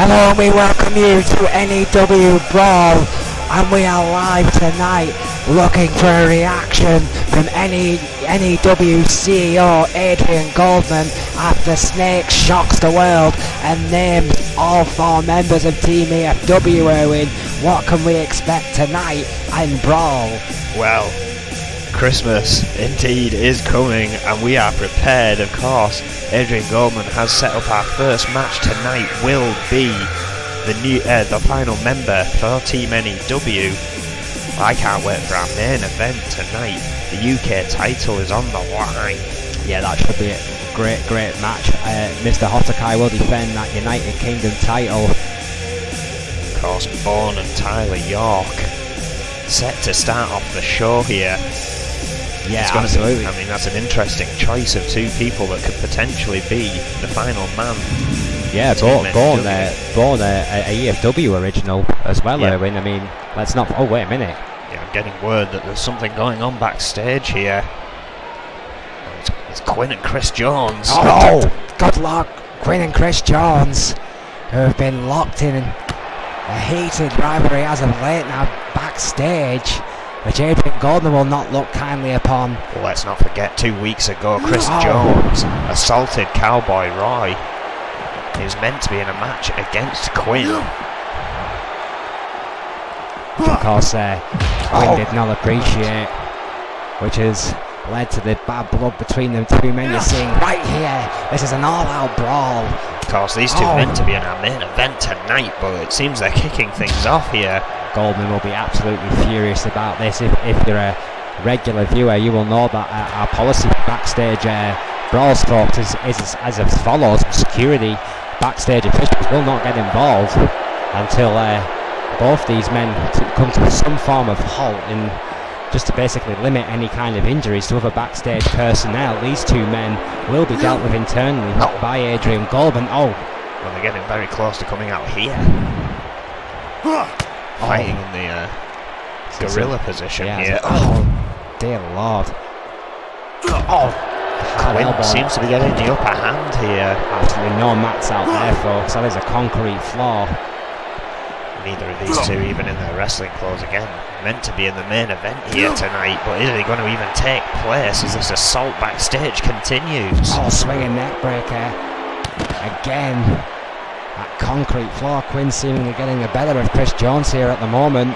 Hello and we welcome you to N.E.W. Brawl, and we are live tonight looking for a reaction from N.E.W. CEO Adrian Goldman after Snake shocks the world and names all 4 members of Team N.E.W. Erwin. What can we expect tonight in Brawl? Well, Christmas indeed is coming and we are prepared, of course. Adrian Goldman has set up our first match tonight. Will be the final member for Team N.E.W. I can't wait for our main event tonight. The UK title is on the line. Yeah, that should be a great match. Mr. Hotakai will defend that United Kingdom title. Of course, Bourne and Tyler York set to start off the show here. Yeah, absolutely. I mean, that's an interesting choice of 2 people that could potentially be the final man. Yeah, Bourne, a EFW original as well, yeah. Erwin. I mean, let's not... Oh, wait a minute. Yeah, I'm getting word that there's something going on backstage here. It's Quinn and Chris Jones. Oh, good luck, Quinn and Chris Jones, who have been locked in a heated rivalry as of late now backstage, which Adrian Goldman will not look kindly upon. Well, let's not forget 2 weeks ago, Chris Jones assaulted Cowboy Roy. He was meant to be in a match against Quinn. Of course, Quinn did not appreciate, which has led to the bad blood between them 2 men. You're seeing right here, this is an all-out brawl. Of course, these 2 meant to be in our main event tonight, but it seems they're kicking things off here. Goldman will be absolutely furious about this. If you're a regular viewer, you will know that our policy for backstage brawl talks is as follows. Security, backstage officials will not get involved until both these men come to some form of halt, and just to basically limit any kind of injuries to other backstage personnel. These 2 men will be dealt with internally by Adrian Goldman. Well, they're getting very close to coming out here. Fighting in the gorilla position here. Oh, dear Lord. Quinn seems to be getting the upper hand here. Absolutely no mats out there, folks. That is a concrete floor. Neither of these 2 even in their wrestling clothes again. Meant to be in the main event here tonight, but is it going to even take place as this assault backstage continues? Swinging neck breaker. Again. That concrete floor. Quinn seemingly getting the better of Chris Jones here at the moment.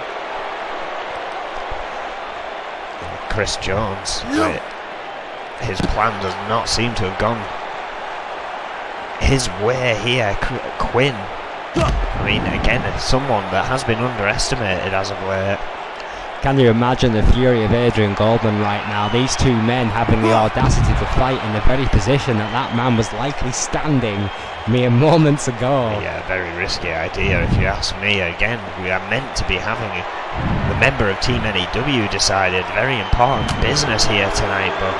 Chris Jones, his plan does not seem to have gone his way here. Quinn, I mean, again, someone that has been underestimated as of late. Can you imagine the fury of Adrian Goldman right now? These 2 men having the audacity to fight in the very position that man was likely standing mere moments ago. Yeah, very risky idea if you ask me. Again, we are meant to be having the member of Team N.E.W. decided. Very important business here tonight, but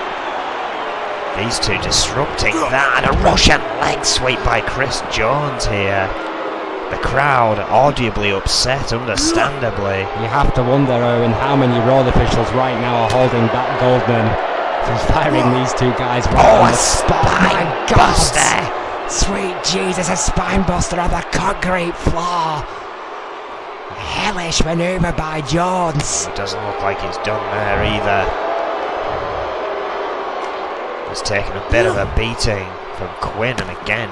these 2 disrupting that. And a Russian leg sweep by Chris Jones here. The crowd audibly upset, understandably. You have to wonder, Owen, how many road officials right now are holding back Goldman from firing these 2 guys right on the spot. My God! Sweet Jesus, a spine buster on the concrete floor. Hellish manoeuvre by Jones. It doesn't look like he's done there either. He's taken a bit of a beating from Quinn, and again,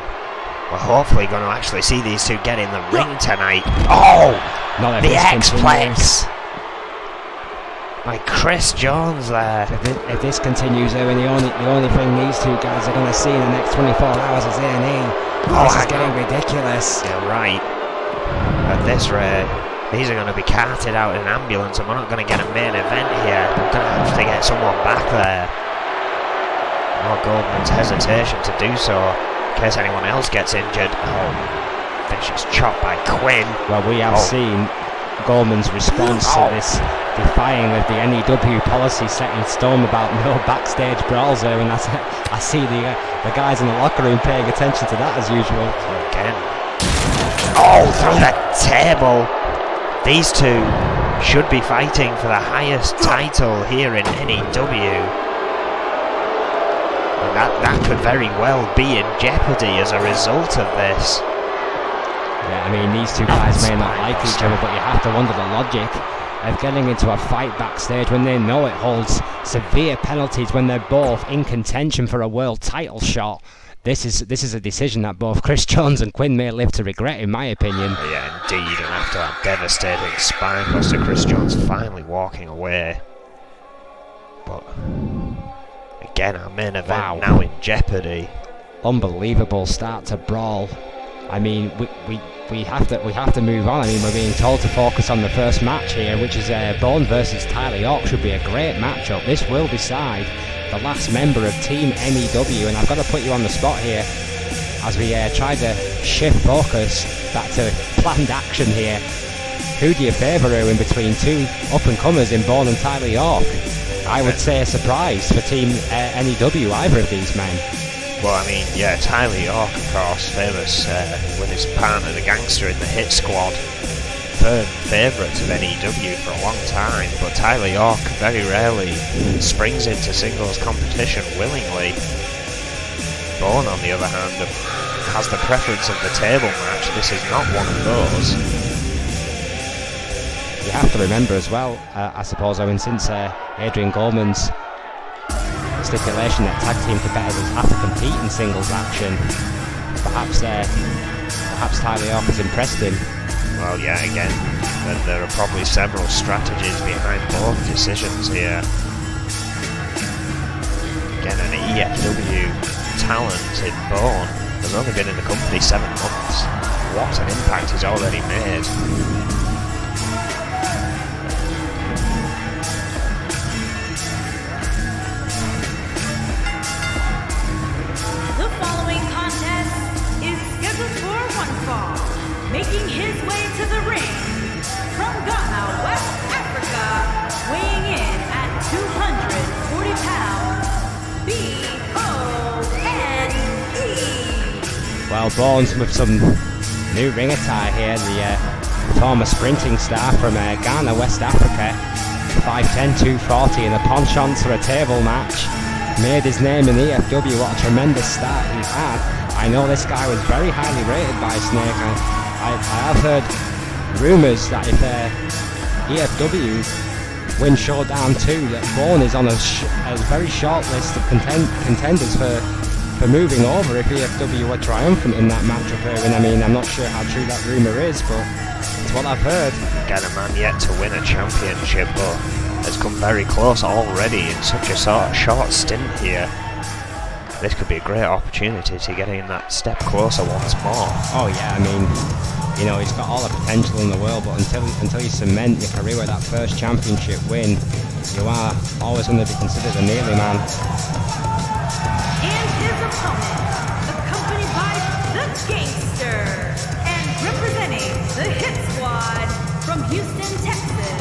we're hopefully going to actually see these 2 get in the ring tonight. The X-Plex by Chris Jones there. If this continues, Owen, the only thing these 2 guys are going to see in the next 24 hours is A&E. This is getting ridiculous. Yeah, right. At this rate, these are going to be carted out in an ambulance, and we're not going to get a main event here. We're going to have to get someone back there. Goldman's hesitation to do so, in case anyone else gets injured. Vicious chop by Quinn. Well, we have seen Goldman's response to this defying of the N.E.W. policy set in stone about no backstage brawls there, and I see the guys in the locker room paying attention to that as usual. Again. Through the table. These 2 should be fighting for the highest title here in N.E.W. And that could very well be in jeopardy as a result of this. Yeah, I mean, these two guys may not like each other, but you have to wonder the logic of getting into a fight backstage when they know it holds severe penalties when they're both in contention for a world title shot. This is a decision that both Chris Jones and Quinn may live to regret, in my opinion. Yeah, indeed, and after that devastating spine buster, Chris Jones finally walking away. But again, our main event now in jeopardy. Unbelievable start to Brawl. I mean, we have to move on. I mean, we're being told to focus on the first match here, which is Bone versus Tyler York. Should be a great matchup. This will decide the last member of Team N.E.W. and I've got to put you on the spot here as we try to shift focus back to planned action here. Who do you favour in between two up-and-comers in Bone and Tyler York? I would say a surprise for Team N.E.W. either of these men. Well, I mean, yeah, Tyler York, of course, famous with his partner, the Gangster, in the Hit Squad. Firm favourites of N.E.W. for a long time, but Tyler York very rarely springs into singles competition willingly. Bone, on the other hand, has the preference of the table match. This is not one of those. You have to remember as well, I suppose, Owen, since Adrian Goldman's stipulation that tag team competitors have to compete in singles action, perhaps Tyler York has impressed him. Well, yeah, again, there are probably several strategies behind both decisions here. Again, an EFW talent in Bone has only been in the company 7 months. What an impact he's already made. The following contest is scheduled for one fall. Making his way to the ring from Ghana, West Africa, weighing in at 240 pounds, B-O-N-E. Well, Bones with some new ring attire here, the former sprinting star from Ghana, West Africa, 5'10", 240 in a penchant for a table match. Made his name in EFW, what a tremendous start he had. I know this guy was very highly rated by Snake. I have heard rumours that if EFW win Showdown 2, that Bone is on a very short list of contenders for moving over if EFW were triumphant in that matchup. I mean, I'm not sure how true that rumour is, but it's what I've heard. Again, a man yet to win a championship, but has come very close already in such a short stint here. This could be a great opportunity to get in that step closer once more. Oh yeah, I mean, you know, he's got all the potential in the world, but until you cement your career with that first championship win, you are always going to be considered a nearly man. And his opponent, accompanied by the Gangster, and representing the Hit Squad from Houston, Texas,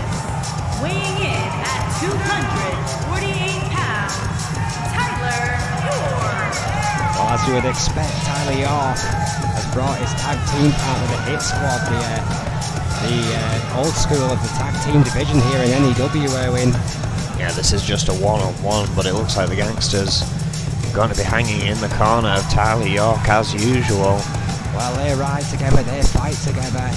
weighing in at 248 pounds, Tyler York. Well, as you would expect, Tyler York has brought his tag team partner, the Hit Squad, the old school of the tag team division here in N.E.W. Owen. Yeah, this is just a one-on-one, but it looks like the Gangsters going to be hanging in the corner of Tyler York as usual. Well, they ride together, they fight together.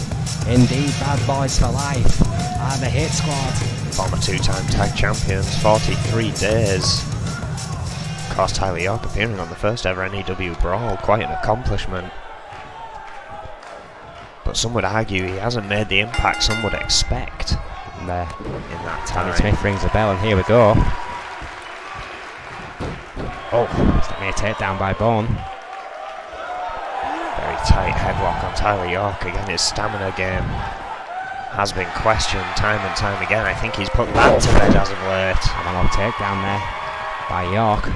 Indeed, bad boys for life are the Hit Squad. Former two-time tag champions, 43 days. Of course, Tyler York appearing on the first ever N.E.W. Brawl, quite an accomplishment. But some would argue he hasn't made the impact some would expect in that time. Tommy Smith rings a bell, and here we go. Oh, it's a takedown by Bone. Very tight headlock on Tyler York. Again, his stamina game has been questioned time and time again. I think he's put that to bed as of late. A long takedown there by York.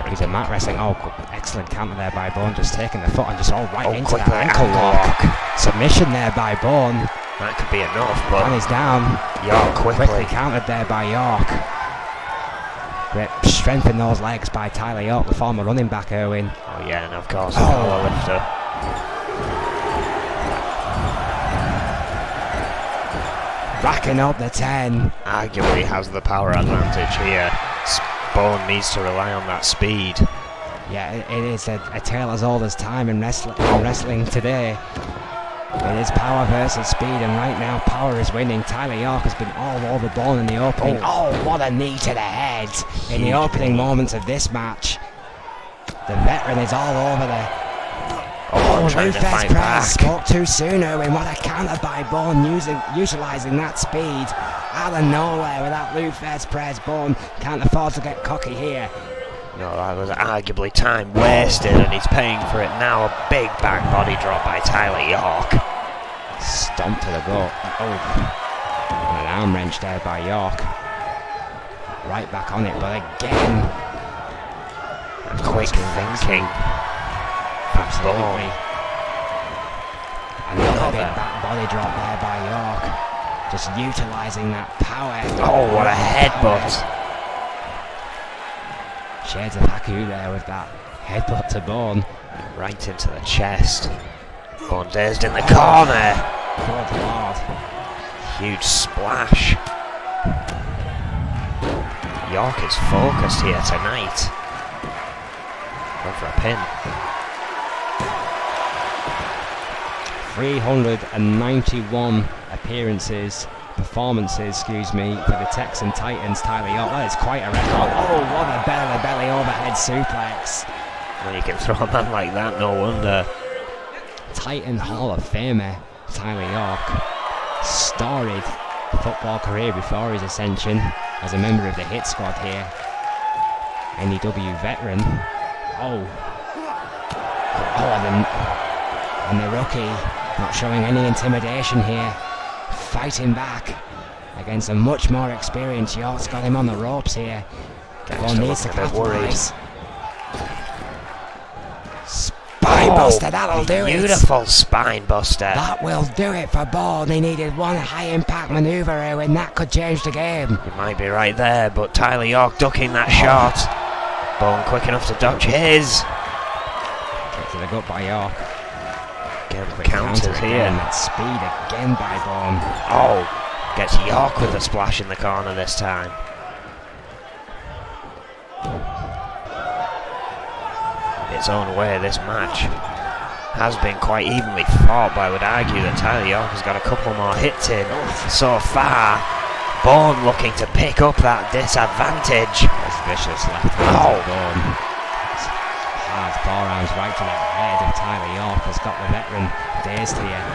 He's a mat wrestling. Oh, excellent counter there by Bone. Just taking the foot and just right into that ankle lock. Submission there by Bone. That could be enough, but and he's down. York quickly countered there by York. Great strength in those legs by Tyler York, the former running back, Erwin. Oh yeah, and of course the power lifter. Racking up the 10. Arguably has the power advantage here. Bone needs to rely on that speed. Yeah, it is a tale as old as time in wrestling today. It is power versus speed, and right now power is winning. Tyler York has been all over Brawl in the opening. Oh, what a knee to the head in the opening moments of this match. The veteran is all over the... Lufez press spoke too soon, Owen. What a counter by Bourne, utilising that speed out of nowhere with that Lufez press. Bourne can't afford to get cocky here. No, that was arguably time wasted, and he's paying for it now. A big back body drop by Tyler York. Stomp to the gut. Oh, and an arm wrench there by York. Right back on it, but again, quick thinking. Absolutely. Another big back body drop there by York. Just utilising that power. Oh, what a headbutt. Shades of Haku there with that headbutt to Bourne. Right into the chest. Bourne dazed in the corner. Good lord. Huge splash. York is focused here tonight. Going for a pin. 391 performances, excuse me, for the Texan Titans. Tyler York, that is quite a record. Oh, what a belly overhead suplex. Well, you can throw a man like that, no wonder. Titan Hall of Famer, Tyler York. Storied football career before his ascension as a member of the hit squad here. N.E.W. veteran. And the rookie not showing any intimidation here. Fighting back against a much more experienced York's got him on the ropes here. Bourne needs to capitalize. Spine buster, that'll do it. Beautiful spine buster. That will do it for Bourne. He needed one high impact manoeuvre and that could change the game. You might be right there, but Tyler York ducking that shot. Bourne quick enough to dodge his. Kick to the gut by York. Again, counters here. That speed again by Bourne. Oh, gets York with a splash in the corner this time. Its own way, this match has been quite evenly fought, but I would argue that Tyler York has got a couple more hits in so far. Bourne looking to pick up that disadvantage. That's vicious left hand of Bourne. Hard forearms right to the head of Tyler York has got the veteran dazed here.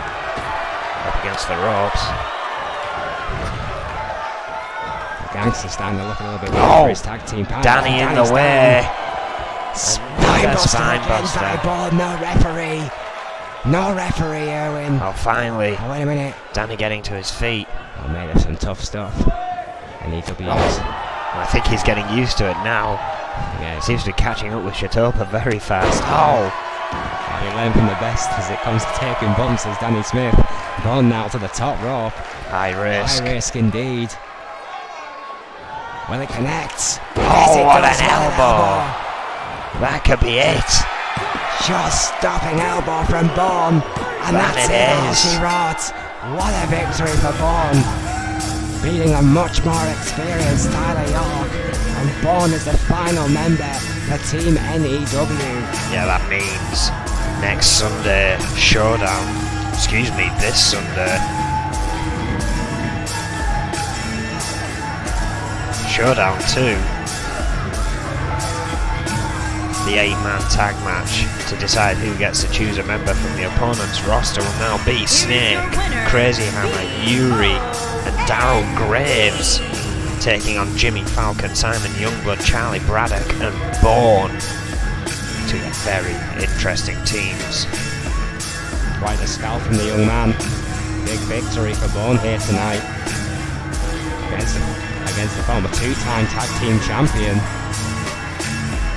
Up against the ropes. The Gangster's starting to look a little bit weird for his tag team partner. Danny in the way. Spine buster by Bourne, no referee. No referee, Erwin. Oh, finally. Oh, wait a minute. Danny getting to his feet. Oh, made of some tough stuff. N.E.W. I think he's getting used to it now. Yeah, he seems to be catching up with Shatopa very fast. Oh! He learned from the best as it comes to taking bumps, as Danny Smith. Bourne now to the top rope. High risk. High risk indeed. Well, it connects. Oh, what an elbow! That could be it. Just stopping elbow from Bourne. And that's it, all she wrote. What a victory for Bourne. Beating a much more experienced Tyler York. And Bourne is the final member for Team N.E.W. Yeah, that means next Sunday, Showdown. Excuse me, this Sunday. Showdown 2. The 8-man tag match to decide who gets to choose a member from the opponent's roster will now be Snake, Crazy Hammer, Yuri and Daryl Graves taking on Jimmy Falcon, Simon Youngblood, Charlie Braddock and Bourne. Two very interesting teams. Quite a scalp from the young man. Big victory for Bourne here tonight against the former 2-time tag team champion.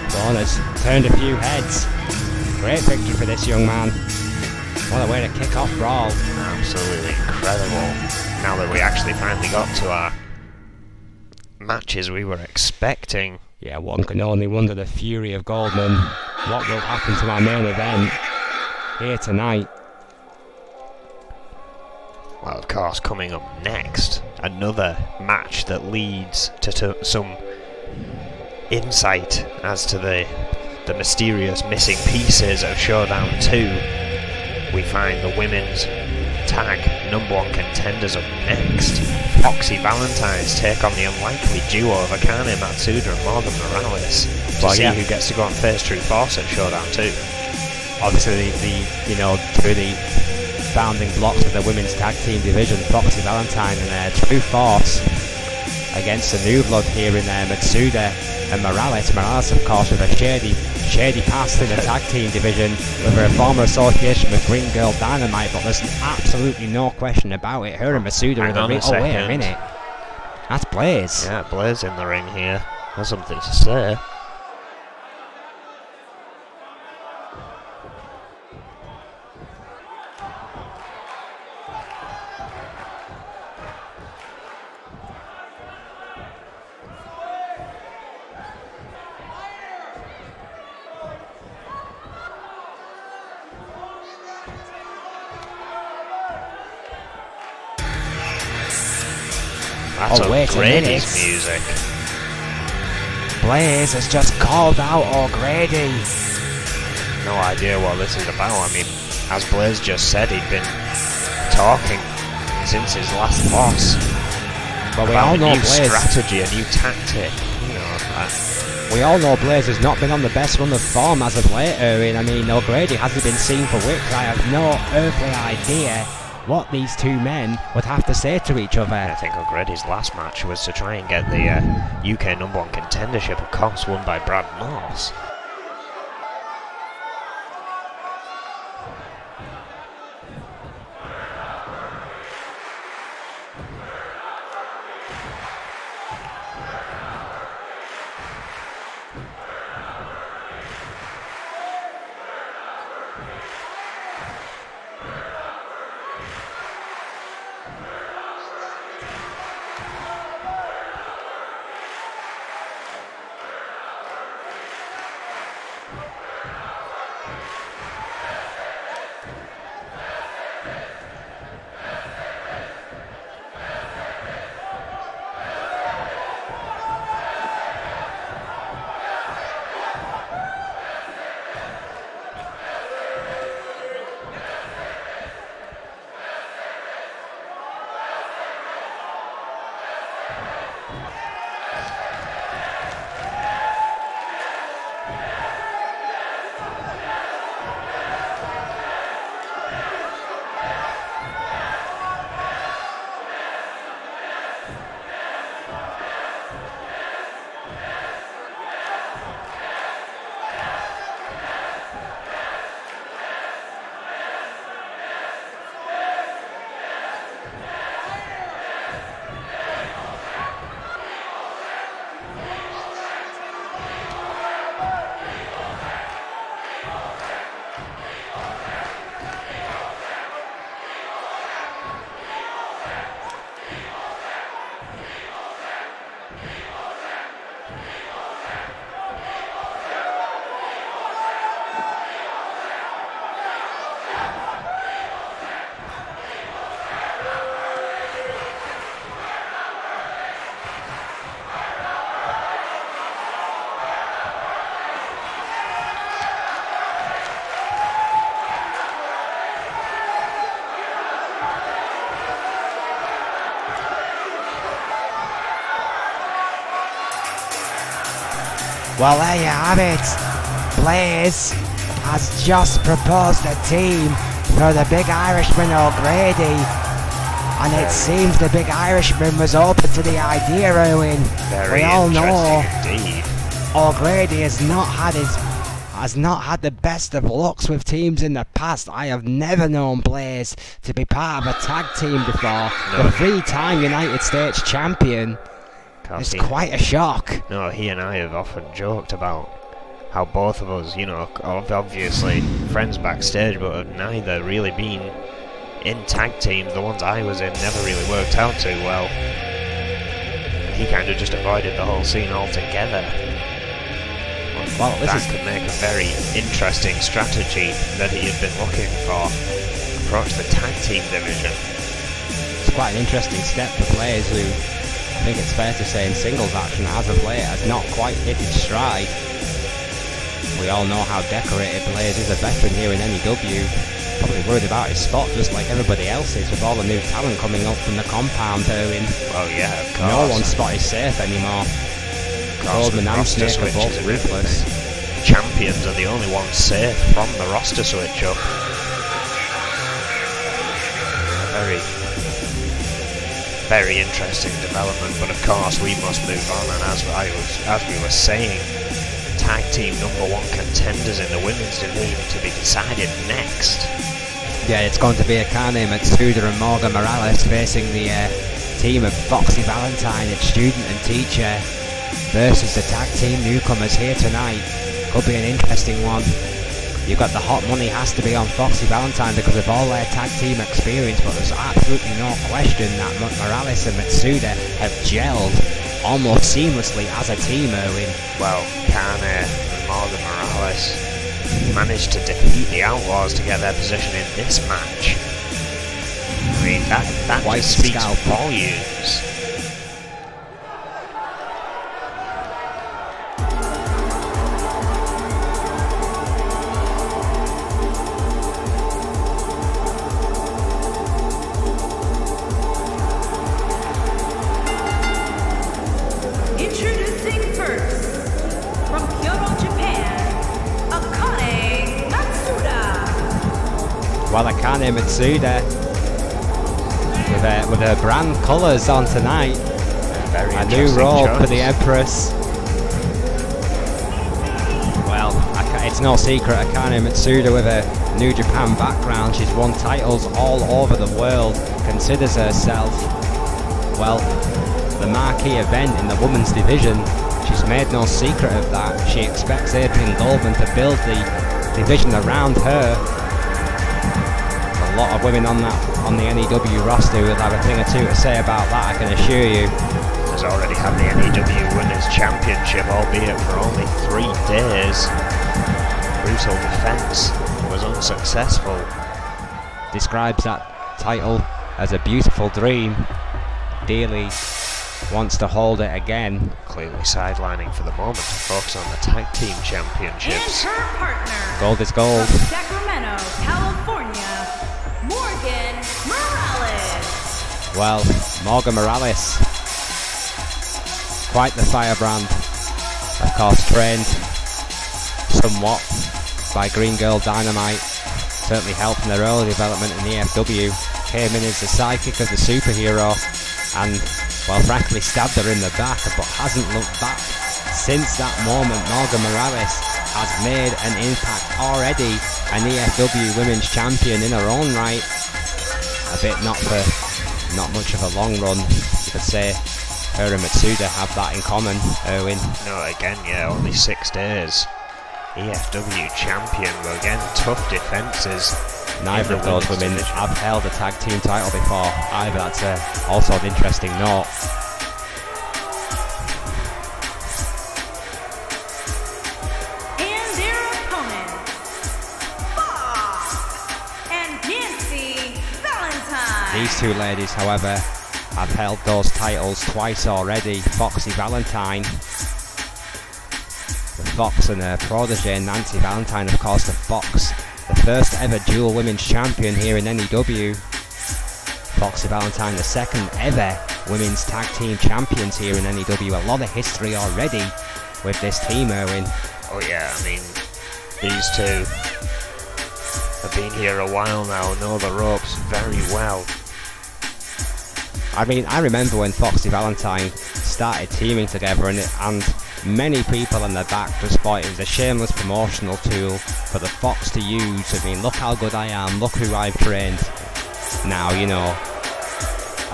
Bourne has turned a few heads. Great victory for this young man. What a way to kick off Brawl. Absolutely incredible. Now that we actually finally got to our matches we were expecting. Yeah, one can only wonder the fury of Goldman. What will happen to our main event here tonight? Well, of course, coming up next, another match that leads to some insight as to the the mysterious missing pieces of Showdown 2, we find the women's tag #1 contenders up next. Foxy Valentines take on the unlikely duo of Akane Matsuda and Morgan Morales to see who gets to go on first true force at Showdown 2. Obviously, through the founding blocks of the women's tag team division, Foxy Valentine and True Force against the new blood here in Matsuda and Morales. Morales, of course, with a shady past in the tag team division with her former association with Green Girl Dynamite, but there's absolutely no question about it. Her and Matsuda are the ring. Oh, wait a minute. That's Blaze. Yeah, Blaze in the ring here. That's something to say. That's O'Grady's music. Blaze has just called out O'Grady. No idea what this is about. I mean, as Blaze just said, he'd been talking since his last loss. But we all know a new Blaze strategy, a new tactic. We all know Blaze has not been on the best run of form as of late, Erwin. I mean, O'Grady hasn't been seen for weeks. I have no earthly idea what these two men would have to say to each other. I think O'Grady's last match was to try and get the UK #1 contendership, of course, won by Brad Morse. Well, there you have it. Blaze has just proposed a team for the big Irishman O'Grady. And it seems the big Irishman was open to the idea, Owen. Very we all know indeed. O'Grady has not had the best of lucks with teams in the past. I have never known Blaze to be part of a tag team before. No. The 3-time United States champion. It's quite a shock. No, he and I have often joked about how both of us, you know, obviously friends backstage, but have neither really been in tag teams. The ones I was in never really worked out too well. And he kind of just avoided the whole scene altogether. Well, that could make a very interesting strategy that he had been looking for. Approach the tag team division. It's quite an interesting step for players who, I think it's fair to say, in singles action as of late has not quite hit its stride. We all know how decorated Blaze is, a veteran here in N.E.W. Probably worried about his spot just like everybody else is with all the new talent coming up from the compound, Erwin. Well, yeah, of course. No one's spot is safe anymore. Goldman and Snake are both ruthless. Champions are the only ones safe from the roster switch up. Very, very interesting development, but of course we must move on. And as we were saying, tag team #1 contenders in the women's division to be decided next. Yeah, it's going to be Akane Matsuda and Morgan Morales facing the team of Foxy Valentine, its student and teacher, versus the tag team newcomers here tonight. Could be an interesting one. You've got the hot money has to be on Foxy Valentine because of all their tag team experience, but there's absolutely no question that Morales and Matsuda have gelled almost seamlessly as a team, Erwin. Well, Kane and Morgan Morales managed to defeat the Outlaws to get their position in this match. I mean, that just speaks volumes. Well, Akane Matsuda with her brand colours on tonight. A new role for the Empress. Well, it's no secret, Akane Matsuda with a New Japan background, she's won titles all over the world, considers herself, well, the marquee event in the women's division. She's made no secret of that. She expects Adrian Goldman to build the division around her. A lot of women on the N.E.W. roster will have a thing or two to say about that, I can assure you. Has already had the N.E.W. Women's Championship, albeit for only 3 days. Brutal defence was unsuccessful. Describes that title as a beautiful dream. Dearly wants to hold it again. Clearly sidelining for the moment to focus on the tag team championships. And her partner, gold is gold. from Sacramento, California, Morgan Morales. Well, Morgan Morales, quite the firebrand. Of course, trained somewhat by Green Girl Dynamite, certainly helped in their early development in the EFW. Came in as the sidekick of the superhero, and well, frankly, stabbed her in the back, but hasn't looked back since that moment. Morgan Morales has made an impact already, an EFW Women's Champion in her own right. A bit not much of a long run, you could say. Her and Matsuda have that in common, Erwin. No, again, yeah, only 6 days. EFW champion, but again, tough defences. Neither of those women have held a tag team title before either. That's also an interesting note. And their opponents, Fox and Nancy Valentine. These two ladies, however, have held those titles twice already. Foxy Valentine, the Fox, and her protege Nancy Valentine, of course, the Fox, the first ever dual women's champion here in N.E.W. Foxy Valentine, the second ever women's tag team champions here in N.E.W. A lot of history already with this team, Erwin. Oh yeah, I mean, these two have been here a while now, know the ropes very well. I mean, I remember when Foxy Valentine started teaming together, and many people in the back just thought it was a shameless promotional tool for the Fox to use. I mean, look how good I am, look who I've trained now, you know.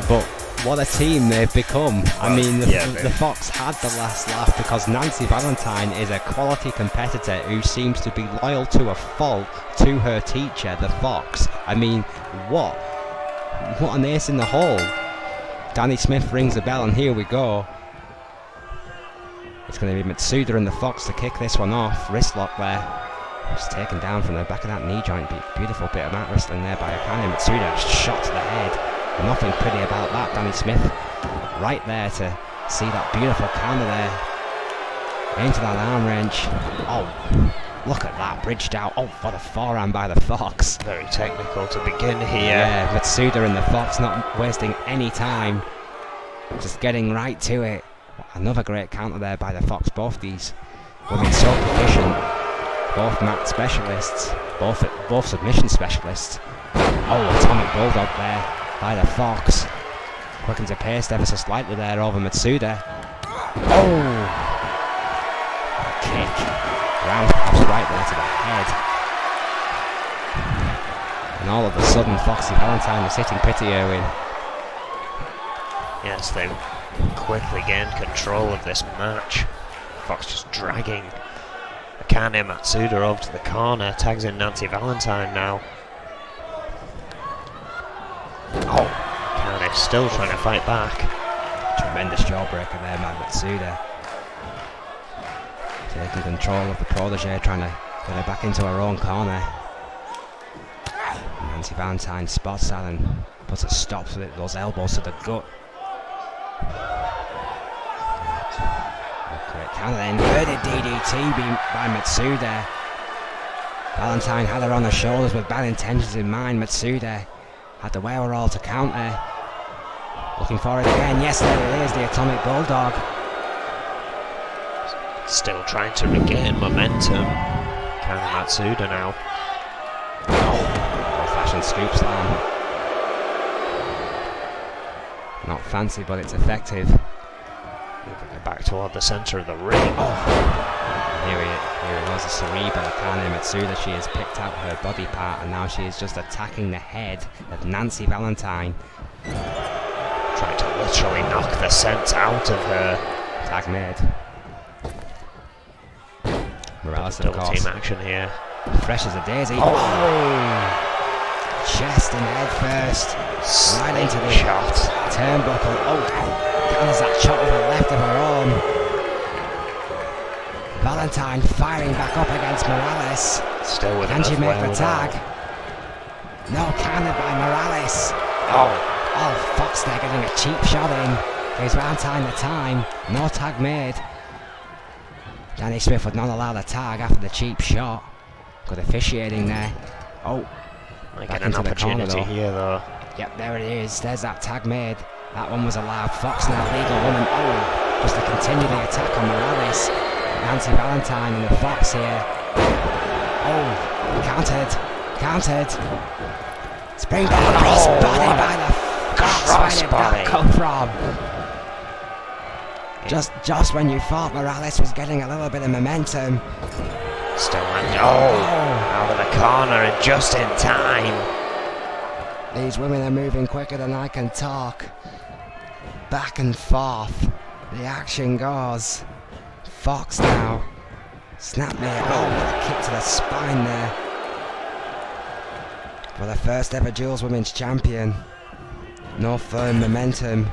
But what a team they've become. Well, I mean, the Fox had the last laugh because Nancy Valentine is a quality competitor who seems to be loyal to a fault to her teacher, the Fox. I mean, what an ace in the hole. Danny Smith rings the bell, and here we go. It's going to be Matsuda and the Fox to kick this one off. Wrist lock there. Just taken down from the back of that knee joint. Beautiful bit of mat wrestling there by Akane Matsuda. Shot to the head. Nothing pretty about that. Danny Smith right there to see that beautiful counter there. Into that arm wrench. Oh, Look at that, bridged out. Oh, what a forehand by the Fox. Very technical to begin here. Yeah, Matsuda and the Fox not wasting any time. Just getting right to it. Another great counter there by the Fox. Both these women so proficient. Both mat specialists. Both submission specialists. Oh, atomic bulldog there by the Fox. Quickens the pace ever so slightly there over Matsuda. Oh! Kick. Roundhouse right there to the head. And all of a sudden, Foxy Valentine is sitting pretty Irwin. Yes, they quickly gained control of this match. Fox just dragging Akane Matsuda over to the corner. Tags in Nancy Valentine now. Oh, Akane still trying to fight back. Tremendous jawbreaker there by Matsuda. Taking control of the protege, trying to get her back into her own corner. Nancy Valentine spots that and puts a stop to it, those elbows to the gut. Great counter then, inverted DDT by Matsuda. Valentine had her on her shoulders with bad intentions in mind. Matsuda had the wherewithal to counter. Looking for it again, yes there it is, the Atomic Bulldog. Still trying to regain momentum. Akane Matsuda now. Oh, old-fashioned scoop slam. Not fancy, but it's effective. Moving it back toward the centre of the ring. Oh. Here it was, a cerebral Akane Matsuda. She has picked out her body part and now she is just attacking the head of Nancy Valentine. Trying to literally knock the sense out of her. Tag made. Morales, of Double course. team action here. Fresh as a daisy. Oh! Chest and head first. Right into the shot. Turnbuckle. Oh! Counters that shot with the left of her arm. Valentine firing back up against Morales. Still with Can she make the wherewithal. tag? No, countered by Morales. Oh! Oh, Fox there getting a cheap shot in. Gives Valentine the time. No tag made. Danny Smith would not allow the tag after the cheap shot. Good officiating there. Oh, Might get an opportunity here though. Yep, there it is. There's that tag made. That one was allowed. Fox now legal woman. Oh, just to continue the attack on Morales. Nancy Valentine and the Fox here. Oh, countered. Springboard crossbody by the Fox. Where did that come from? Just when you thought Morales was getting a little bit of momentum. Still out of the corner and just in time. These women are moving quicker than I can talk. Back and forth. The action goes. Fox now. Snap me. Oh, what a kick to the spine there. For the first ever Duels Women's Champion. No firm momentum.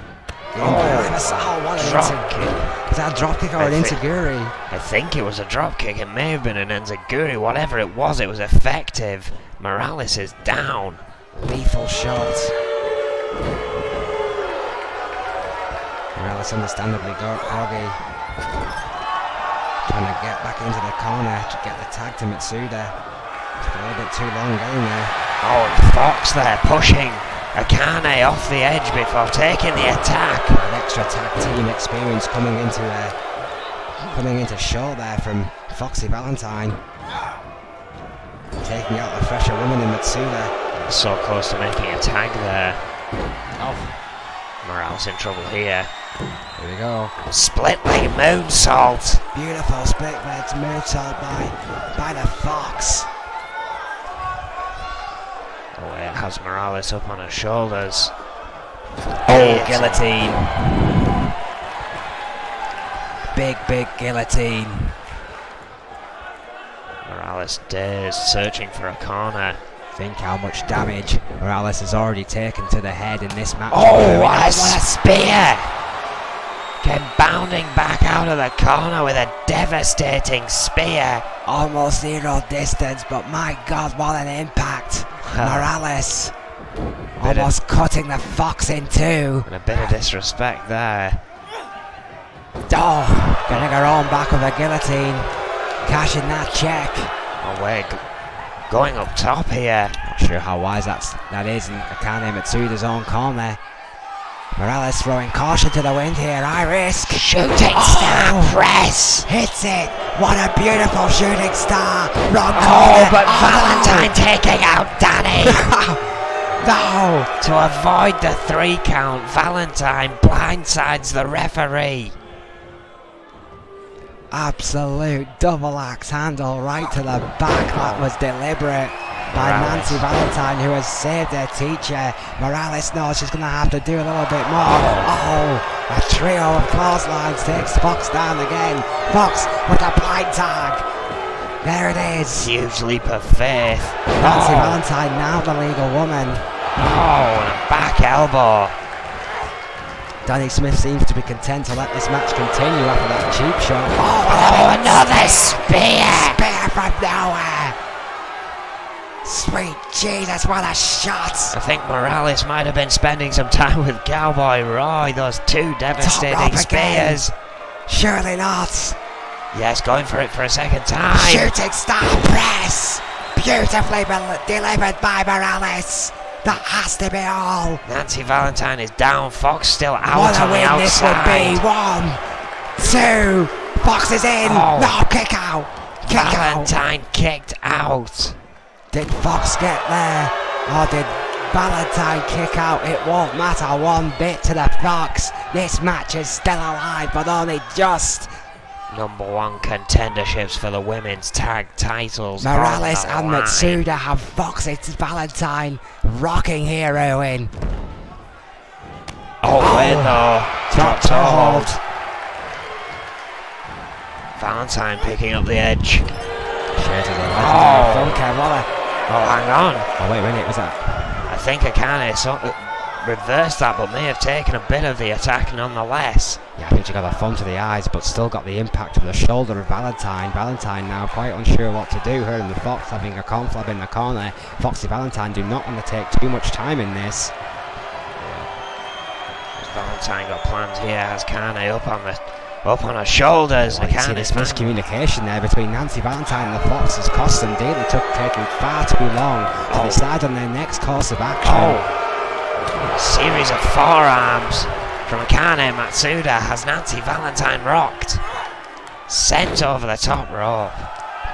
What an drop kick. Was that a drop kick or an enziguri? I think it was a drop kick. It may have been an enziguri. Whatever it was effective. Morales is down. Lethal shot. Morales understandably groggy. Trying to get back into the corner to get the tag to Matsuda. Took a little bit too long getting there. Oh, and Fox there pushing Akane off the edge before taking the attack. An extra tag team experience coming into show there from Foxy Valentine. Taking out the fresher woman in Matsuda. So close to making a tag there. Oh, Morales in trouble here. Here we go. Split leg moonsault. Beautiful split leg moonsault by the Fox. Oh, it has Morales up on her shoulders. Oh, guillotine. Big guillotine. Morales dazed, searching for a corner. Think how much damage Morales has already taken to the head in this match. Oh, what a spear! Came bounding back out of the corner with a devastating spear. Almost zero distance, but my God, what an impact. Morales almost cutting the Fox in two. And a bit of disrespect there. Oh, getting her own back with a guillotine. Cashing that check. Oh, we're going up top here. Not sure how wise that is in Akane Matsuda's own corner. Morales throwing caution to the wind here. High risk. Shooting star press. Hits it. What a beautiful shooting star. Wrong Oh, corner. but Valentine taking out Danny. No. To avoid the 3 count, Valentine blindsides the referee. Absolute double axe handle right to the back. That was deliberate by Nancy Valentine, who has saved her teacher. Morales knows she's going to have to do a little bit more. Oh, a trio of clotheslines takes Fox down again. Fox with a blind tag. There it is. Huge leap of faith. Nancy Valentine, now the legal woman. Oh, and a back elbow. Danny Smith seems to be content to let this match continue after that cheap shot. Oh, another spear. Spear from nowhere. Sweet Jesus, what a shot! I think Morales might have been spending some time with Cowboy Roy. Those 2 devastating spears. Surely not. Yes, going for it for a second time. Shooting star press. Beautifully delivered by Morales. That has to be all. Nancy Valentine is down. Fox still out What a on the win outside. this would be. 1, 2. Fox is in. Oh. No, kick out. Kick Valentine kicked out. Did Fox get there, or did Valentine kick out? It won't matter one bit to the Fox. This match is still alive, but only just. #1 contenderships for the women's tag titles. Morales and line. Matsuda have Fox's Valentine rocking heroine. Oh, wait though. Top to hold. Valentine picking up the edge. Shades of the legend. Oh. Funke, what a. Oh, hang on. Oh, wait a minute, was that? I think Akane reversed that, but may have taken a bit of the attack nonetheless. Yeah, I think she got a thumb to the eyes, but still got the impact of the shoulder of Valentine. Valentine now quite unsure what to do. Her and the Fox having a conflab in the corner. Foxy Valentine do not want to take too much time in this. Valentine got plans here, has Kane up on her shoulders. Oh, you see this miscommunication there between Nancy Valentine and the Fox has cost them dearly, taking far too long to decide on their next course of action. A series of forearms from Akane Matsuda has Nancy Valentine rocked. Sent over the top rope.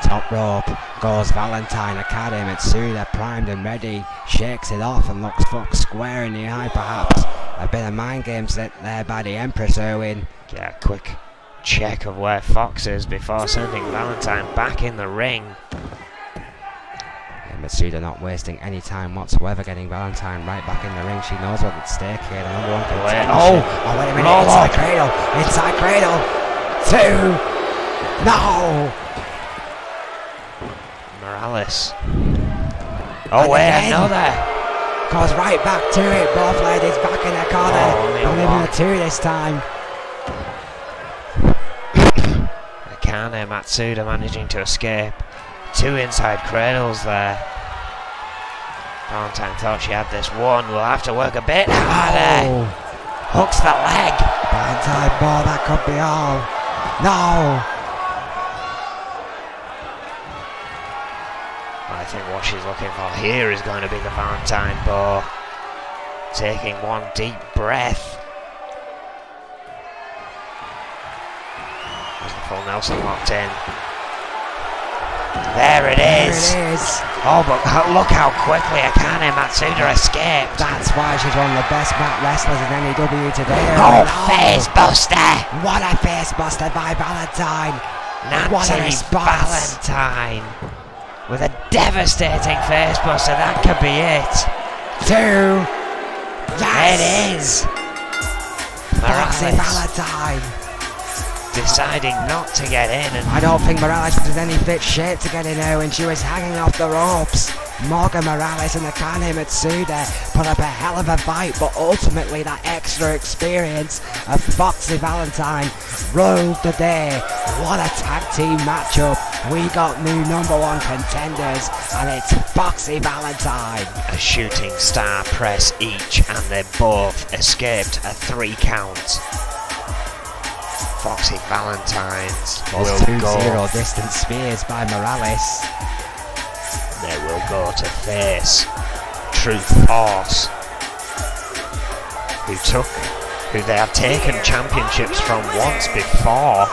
Top rope goes Valentine. Akane Matsuda primed and ready, shakes it off and looks Fox square in the eye perhaps. A bit of mind games there by the Empress Irwin. Get a quick check of where Fox is before sending Valentine back in the ring. Matsuda not wasting any time whatsoever, getting Valentine right back in the ring. She knows what's at stake here. The #1 contender. Oh, wait a minute! Inside cradle. Inside cradle. 2. No. Morales. Oh, wait, another. Goes right back to it. Both ladies back in the corner. Only with 2 this time. Akane Matsuda managing to escape. 2 inside cradles there. Valentine thought she had this one. We'll have to work a bit harder. Hooks the leg. Valentine ball, that could be all. No. I think what she's looking for here is going to be the Valentine ball. Taking one deep breath. There's the full Nelson locked in. There it is. There it is. Oh, but look how quickly Akane Matsuda escaped. That's why she's one of the best wrestlers in N.E.W. today. Oh, face buster. What a face buster by Valentine. Nancy Valentine with a devastating face buster. That could be it. 2. Yes. It is. Foxy Morales Valentine. deciding not to get in. And I don't think Morales was in any fit shape to get in there when she was hanging off the ropes. Morgan Morales and Akane Matsuda put up a hell of a fight, but ultimately that extra experience of Foxy Valentine ruled the day. What a tag team matchup. We got new #1 contenders, and it's Foxy Valentine. a shooting star press each, and they both escaped a 3 count. Foxy Valentines Those will 2-0 go. distant spears by Morales. They will go to face Truth Force, who they have taken championships from once before.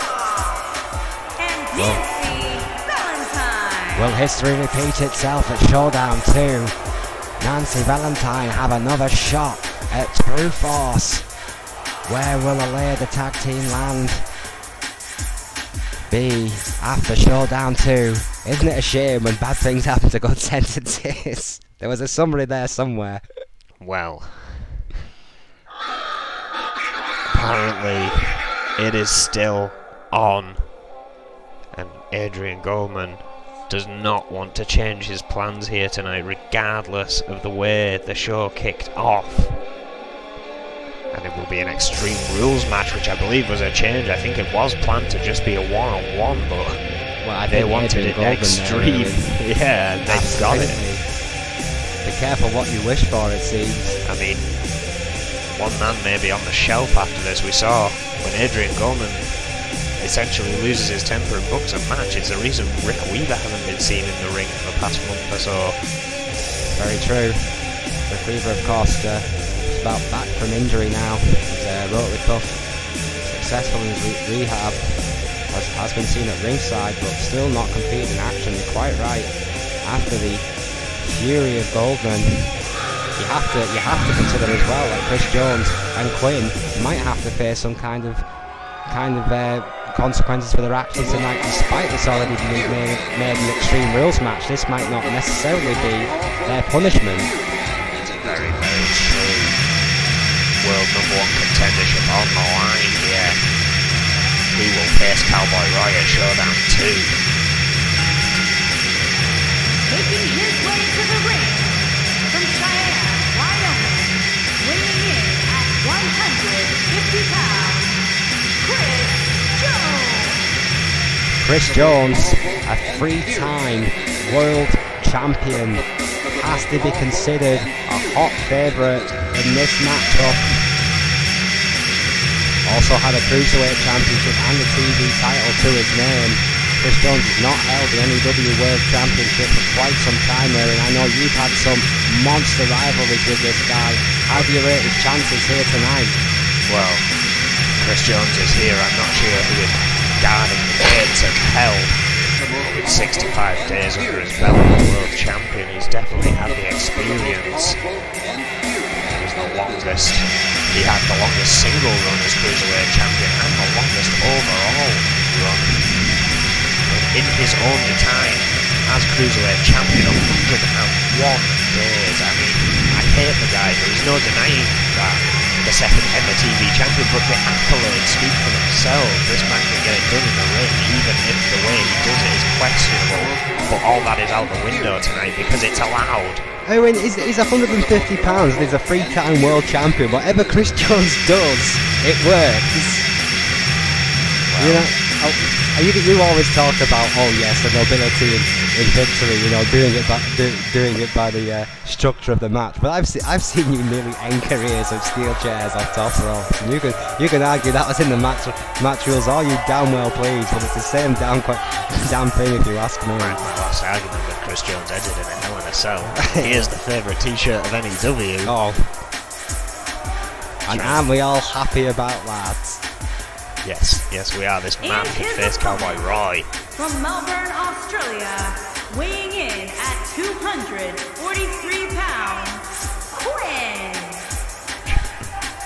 And Nancy Valentine. Will history repeat itself at Showdown 2? Nancy Valentine have another shot at True Force. Where will a layered tag team land? Be after Showdown 2. Isn't it a shame when bad things happen to good sentences? There was a summary there somewhere. Well, apparently it is still on, and Adrian Goldman does not want to change his plans here tonight, regardless of the way the show kicked off. And it will be an Extreme Rules match, which I believe was a change. I think it was planned to just be a one-on-one, but they wanted it extreme. Yeah, and they've got it. Be careful what you wish for, it seems. I mean, one man may be on the shelf after this. We saw when Adrian Goldman essentially loses his temper and books a match. It's the reason Rick Weaver hasn't been seen in the ring for the past month or so. Very true. Rick Weaver, of course, is about back from injury now. His rotary cuff, successful in his rehab, has been seen at ringside, but still not competing in action. You're quite right. After the fury of Goldman, you have to consider as well that Chris Jones and Quinn might have to face some kind of consequences for their actions tonight, despite this already being made an Extreme Rules match. This might not necessarily be their punishment. Very, very true. World #1 contendership on the line here. Who will face Cowboy Roy at Showdown 2? Making his way to the ring from Cheyenne, Wyoming, weighing in at 150 pounds, Chris Chris Jones. Jones, a 3-time world champion, has to be considered a hot favourite in this matchup. Also had a Cruiserweight Championship and a TV title to his name. Chris Jones has not held the N.E.W. World Championship for quite some time there, and I know you've had some monster rivalries with this guy. How do you rate his chances here tonight? Well, Chris Jones is here. I'm not sure who is guarding the gates of hell. With 65 days under his belt as world champion, he's definitely had the experience. He was the longest. He had the longest single run as Cruiserweight champion and the longest overall run. In his only time as Cruiserweight champion, 101 days. I mean, I hate the guy. There is no denying that. The second ever TV champion, but the accolades speak for themselves. This man can get it done in the ring, even if the way he does it is questionable. But all that is out the window tonight because it's allowed. Oh, and he's 150 pounds. He's a 3-time world champion. Whatever Chris Jones does, it works. Well, you know, you always talk about, oh yes, the nobility in victory. You know, doing it by the structure of the match. But I've seen you nearly end careers of steel chairs off top ropes. And you can argue that was in the match rules. All you damn well please, but it's the same damn thing if you ask me. My last argument with Chris Jones ended in a Hell in a Cell. He is the favourite T-shirt of N.E.W. Oh, and aren't we all happy about that? Yes, we are. This man can face Cowboy Roy. From Melbourne, Australia, weighing in at 243 pounds, Quinn.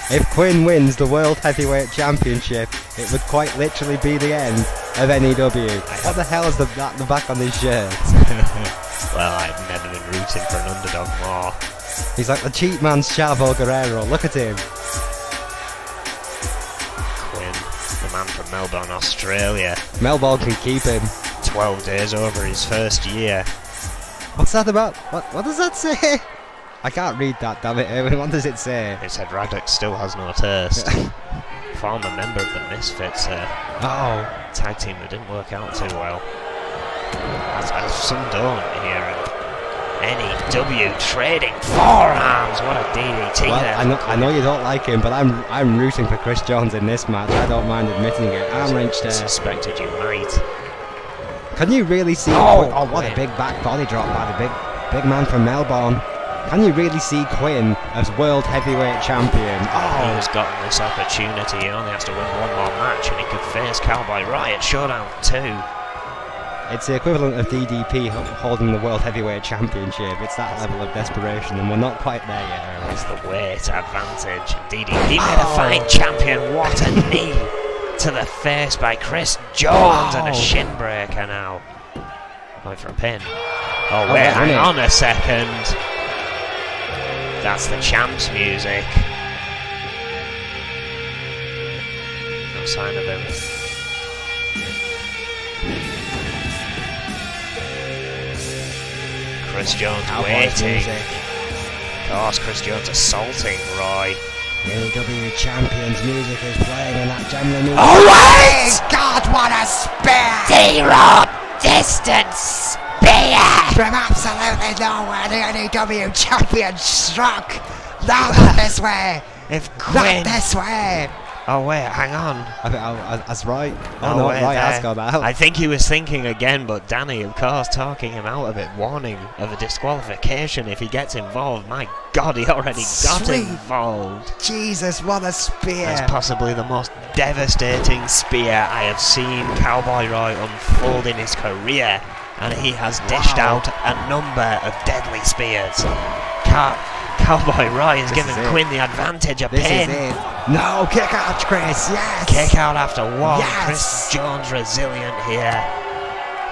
If Quinn wins the World Heavyweight Championship, it would quite literally be the end of N.E.W. What the hell is the back on this shirt? Well, I've never been rooting for an underdog more. He's like the cheap man's Chavo Guerrero. Look at him. Man from Melbourne, Australia. Melbourne can keep him. 12 days over his first year. What's that about? What does that say? I can't read that, damn it. What does it say? It said Raddock still has no taste. Former member of the Misfits. Tag team that didn't work out too well. As some don't here. And N.E.W. trading forearms. What a DDT Well, there. I know you don't like him, but I'm rooting for Chris Jones in this match. I don't mind admitting it. Arm wrench there. Suspected you might. Can you really see? Oh, what a big back body drop by the big man from Melbourne. Can you really see Quinn as world heavyweight champion? Oh, he has gotten this opportunity. He only has to win one more match, and he could face Cowboy Right at Showdown 2. It's the equivalent of DDP holding the World Heavyweight Championship. It's that level of desperation, and we're not quite there yet. It's the weight advantage. DDP made a fine champion. What a knee to the face by Chris Jones, and a shin breaker now. Going for a pin. Oh, wait, hang on a second. That's the champ's music. No sign of him. Chris Jones waiting. Of course, Chris Jones assaulting Roy. N.E.W. Champions music is playing in that general music. Oh, wait! God, what a spear! Zero distance spear! From absolutely nowhere, the N.E.W. Champion struck. No, not this way. If Quinn... Not this way. Oh wait, hang on. I think that's right. Oh no, wait, right has gone out. I think he was thinking again, but Danny, of course, talking him out of it, warning of a disqualification if he gets involved. My God, he already got involved. Jesus, what a spear! That's possibly the most devastating spear I have seen Cowboy Roy unfold in his career, and he has dished out a number of deadly spears. Cowboy Roy is giving Quinn the advantage. A pin. Is it. No, kick out, Chris. Yes. Kick out after one. Yes. Chris Jones resilient here.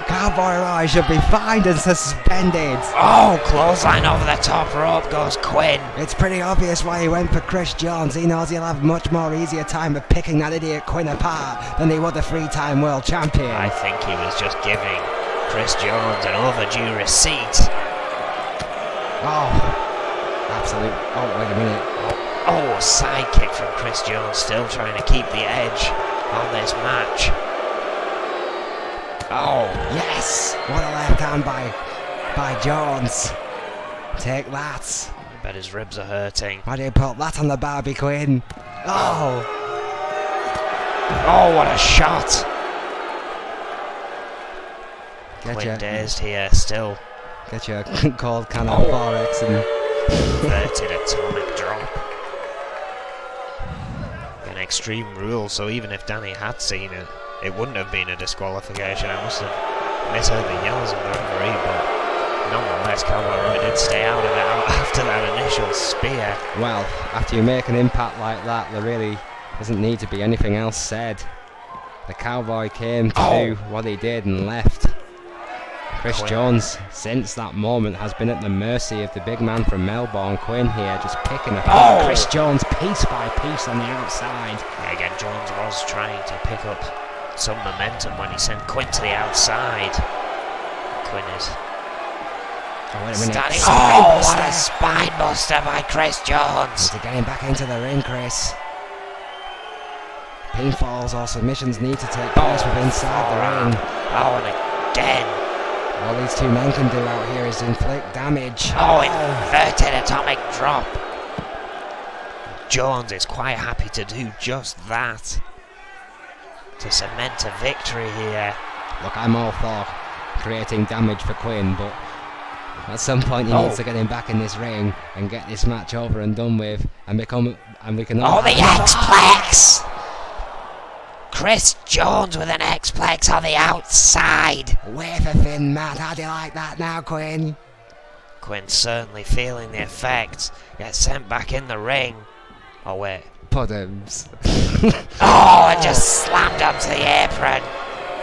Cowboy Roy should be fined and suspended. Oh, clothesline over the top rope goes Quinn. It's pretty obvious why he went for Chris Jones. He knows he'll have much more easier time of picking that idiot Quinn apart than he would the three-time world champion. I think he was just giving Chris Jones an overdue receipt. Oh. Absolute. Oh, wait a minute. Oh, side kick from Chris Jones, still trying to keep the edge on this match. Oh, yes! What a left hand by Jones. Take that. I bet his ribs are hurting. Why do you put that on the Barbie Quinn? Oh! Oh, what a shot! Quinn dazed here, still. Get your cold can of Forex and... Inverted atomic drop. An extreme rule, so even if Danny had seen it, it wouldn't have been a disqualification. I must have misheard the yells of the referee, but nonetheless, Cowboy Roy did stay out of it after that initial spear. Well, after you make an impact like that, there really doesn't need to be anything else said. The Cowboy came to do what he did and left. Chris Jones, since that moment, has been at the mercy of the big man from Melbourne, Quinn here, just picking apart Chris Jones piece by piece on the outside. Yeah, again, Jones was trying to pick up some momentum when he sent Quinn to the outside. Quinn is... Oh, wait a minute. What a spine buster by Chris Jones. Is he getting back into the ring, Chris? Pinfalls or submissions need to take place from inside the ring. Oh, and again. All these two men can do out here is inflict damage. Oh, inverted atomic drop. Jones is quite happy to do just that. To cement a victory here. Look, I'm all for creating damage for Quinn, but at some point he needs to get him back in this ring and get this match over and done with and we can all... Oh, the X-Plex! Chris Jones with an X-Plex on the outside. Wafer thin, man. How do you like that now, Quinn? Quinn certainly feeling the effects. Gets sent back in the ring. Oh, wait. Puddums. Oh, and just slammed onto the apron.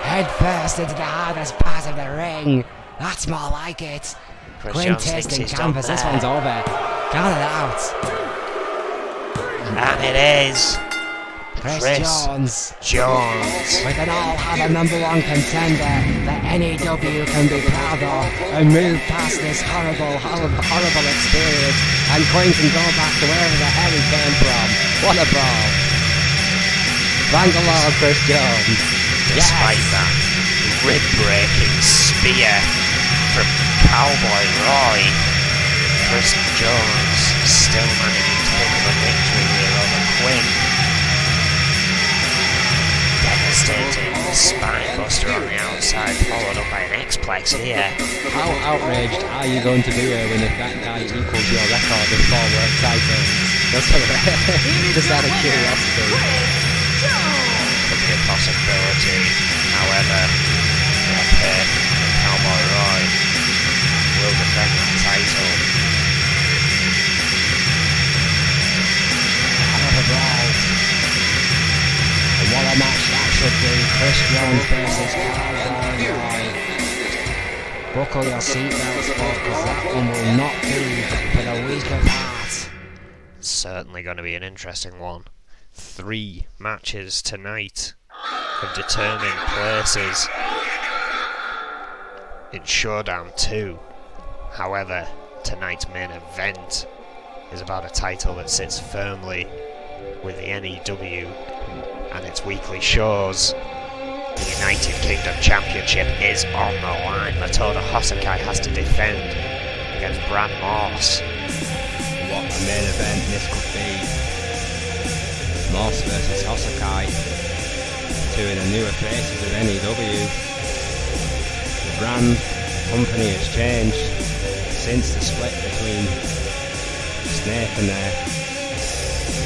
Head first into the hardest part of the ring. That's more like it. Quinn tasting canvas. This one's over. Count it out. And it is. Chris Jones. We can all have a #1 contender that N.E.W. can be proud of and move past this horrible experience, and Quinn can go back to wherever the hell he came from. What a brawl. Bangalore, Chris Jones. Despite that rib-breaking spear from Cowboy Roy. Chris Jones still managing to pick up a victory here over Quinn. Devastating Spinebuster on the outside, followed up by an X-Plex here. How outraged are you going to be when if that guy equals your record in 4 world titles? Just out of curiosity. Could be a possibility. However, Cowboy Roy will defend that title. Another brawl. And what a match that should be. Chris Jones versus Cowboy Roy. Buckle your seatbelts, folks, because that one will not be for the weak of heart. Certainly going to be an interesting one. 3 matches tonight of determined places in Showdown 2. However, tonight's main event is about a title that sits firmly with the N.E.W. and its weekly shows. The United Kingdom Championship is on the line. Matoda Hosakai has to defend against Brad Morse. What a main event this could be. Morse versus Hosakai, two of the newer faces of N.E.W. The brand company has changed since the split between Snake and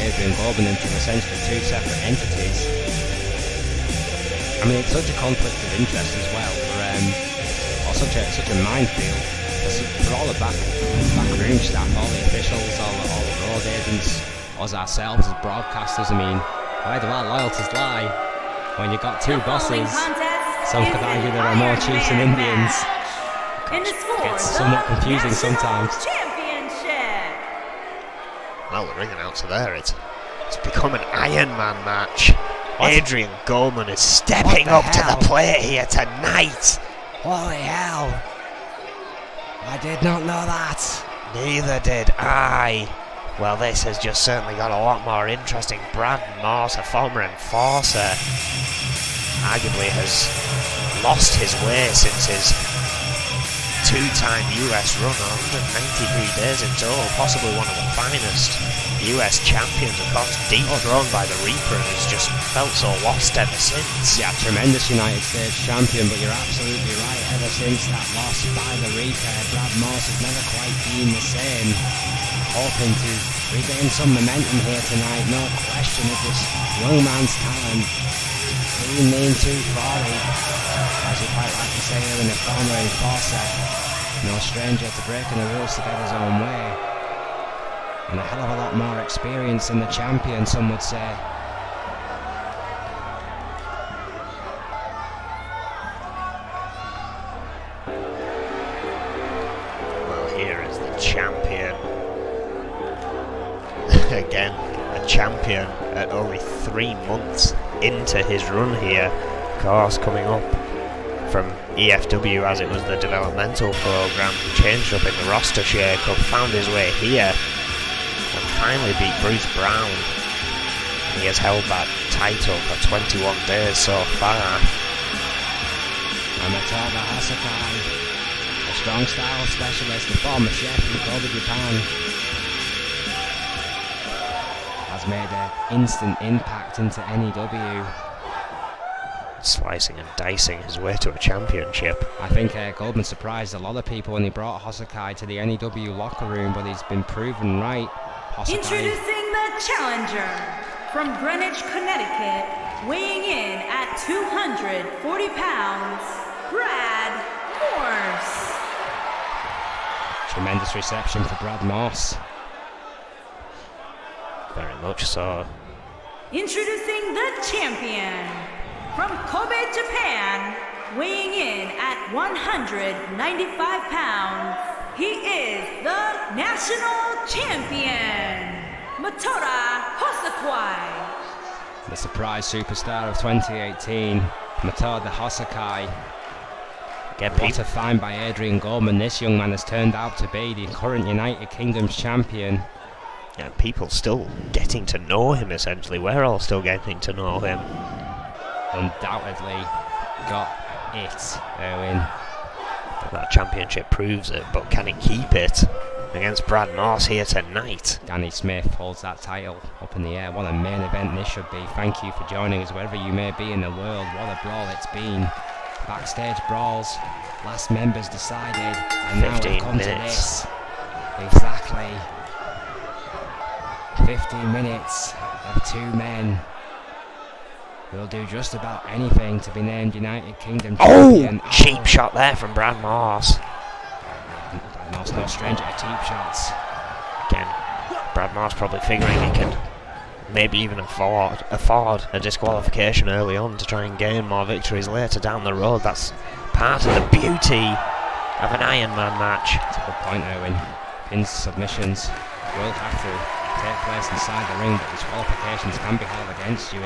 Adrian Gorman into essentially 2 separate entities. I mean, it's such a conflict of interest as well, or such a minefield for all the backroom staff, all the officials, all the road agents, us ourselves as broadcasters. I mean, where do our loyalties lie when you've got 2 bosses? Some could argue there are more chiefs than Indians. It's somewhat confusing sometimes. Well, the ring announcer there, it's become an Iron Man match. What? Adrian Gorman is stepping up to the plate here tonight. Holy hell! I did not know that. Neither did I. Well, this has just certainly got a lot more interesting. Brad Morse, a former enforcer, arguably has lost his way since his 2-time US run, 193 days in total, possibly one of the finest US champions, of course, dethroned by the Reaper, and has just felt so lost ever since. Yeah, tremendous United States champion, but you're absolutely right. Ever since that loss by the Reaper, Brad Morse has never quite been the same. Hoping to regain some momentum here tonight, no question of this young man's talent. Clean, mean, 240, as you quite like to say here in the former enforcer. No stranger to breaking the rules to get his own way. And a hell of a lot more experience than the champion, some would say. Well, here is the champion. Again, a champion at only 3 months into his run here. Of course, coming up from EFW as it was the developmental program, changed up in the roster shake-up, found his way here, and finally beat Bruce Brown. He has held that title for 21 days so far. And Matoda Hosakai, a strong style specialist, the former chef from Kobe, Japan, has made an instant impact into N.E.W. Slicing and dicing his way to a championship. I think Goldman surprised a lot of people when he brought Hosakai to the N.E.W. locker room, but he's been proven right. Hosakai. Introducing the challenger from Greenwich, Connecticut, weighing in at 240 pounds, Brad Morse. Tremendous reception for Brad Morse. Very much so. Introducing the champion from Kobe, Japan, weighing in at 195 pounds, he is the national champion, Matoda Hosakai. The surprise superstar of 2018, Matoda Hosakai. What a find by Adrian Gorman. This young man has turned out to be the current United Kingdom's champion. Yeah, people still getting to know him, essentially. We're all still getting to know him. Undoubtedly got it, Erwin. That championship proves it, but can he keep it against Brad Morse here tonight? Danny Smith holds that title up in the air. What a main event this should be. Thank you for joining us wherever you may be in the world. What a brawl it's been. Backstage brawls, last members decided, and now we've come to this. Exactly 15 minutes of two men who'll do just about anything to be named United Kingdom champion. Oh! Cheap shot there from Brad Morse. Brad Morse no stranger to cheap shots. Again, Brad Morse probably figuring he can maybe even afford a disqualification early on to try and gain more victories later down the road. That's part of the beauty of an Iron Man match. That's a good point, Owen. Pins, submissions will have to take place inside the ring, but disqualifications can be held against you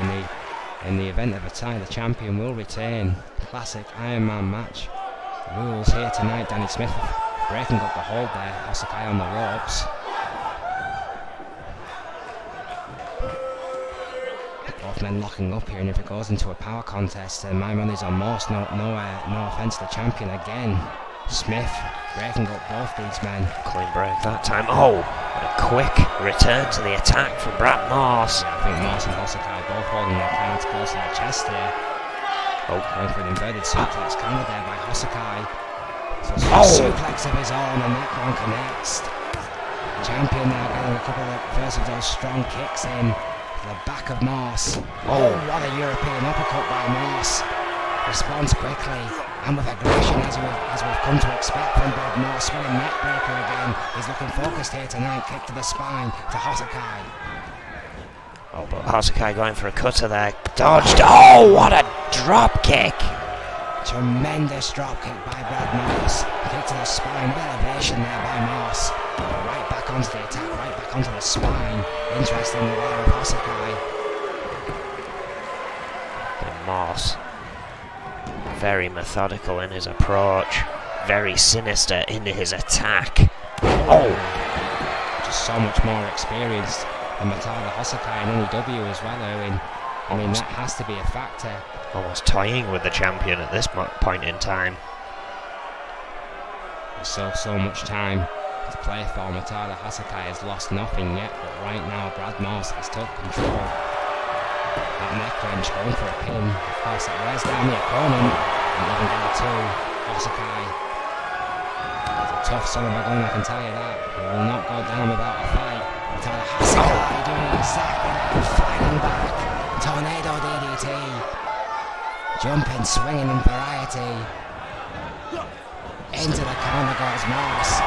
in the event of a tie. The champion will retain. Classic Iron Man match. Rules here tonight. Danny Smith breaking up the hold there. Hosakai on the ropes. Both men locking up here, and if it goes into a power contest, my money's on Morse. No offence to the champion again. Smith breaking up both these men. Clean break that time. Oh, what a quick return to the attack from Brad Morse. Yeah, I think Morse and Hosakai both holding their cards close to their chest here. Oh, going for an inverted suplex, countered there by Hosakai. So suplex of his own, and that one connects. Champion now getting a couple of first of those strong kicks in to the back of Morse. Oh, what a European uppercut by Morse. Responds quickly and with aggression, as we've come to expect from Brad Morse. Swinging neck breaker again. He's looking focused here tonight. Kick to the spine to Hosakai. Oh, but Hosakai going for a cutter there. Dodged. Oh, what a drop kick. Tremendous drop kick by Brad Morse. Kick to the spine. With elevation there by Morse. Right back onto the attack. Right back onto the spine. Interesting there of Hosakai. And Morse, very methodical in his approach, very sinister in his attack. Oh! Just so much more experienced than Matada Hosakai and N.E.W. as well, Owen. I mean, that has to be a factor. Almost toying with the champion at this point in time. There's so much time to play for. Matada Hosakai has lost nothing yet, but right now Brad Morse has took control. That neck wrench going for a pin. Of course, it wears down the opponent. And even go to Hosakai. He's a tough son of a gun, I can tell you that. He will not go down without a fight. Matada Hosakai doing exactly that, fighting back. Tornado DDT. Jumping, swinging in variety. Into the corner goes Morse.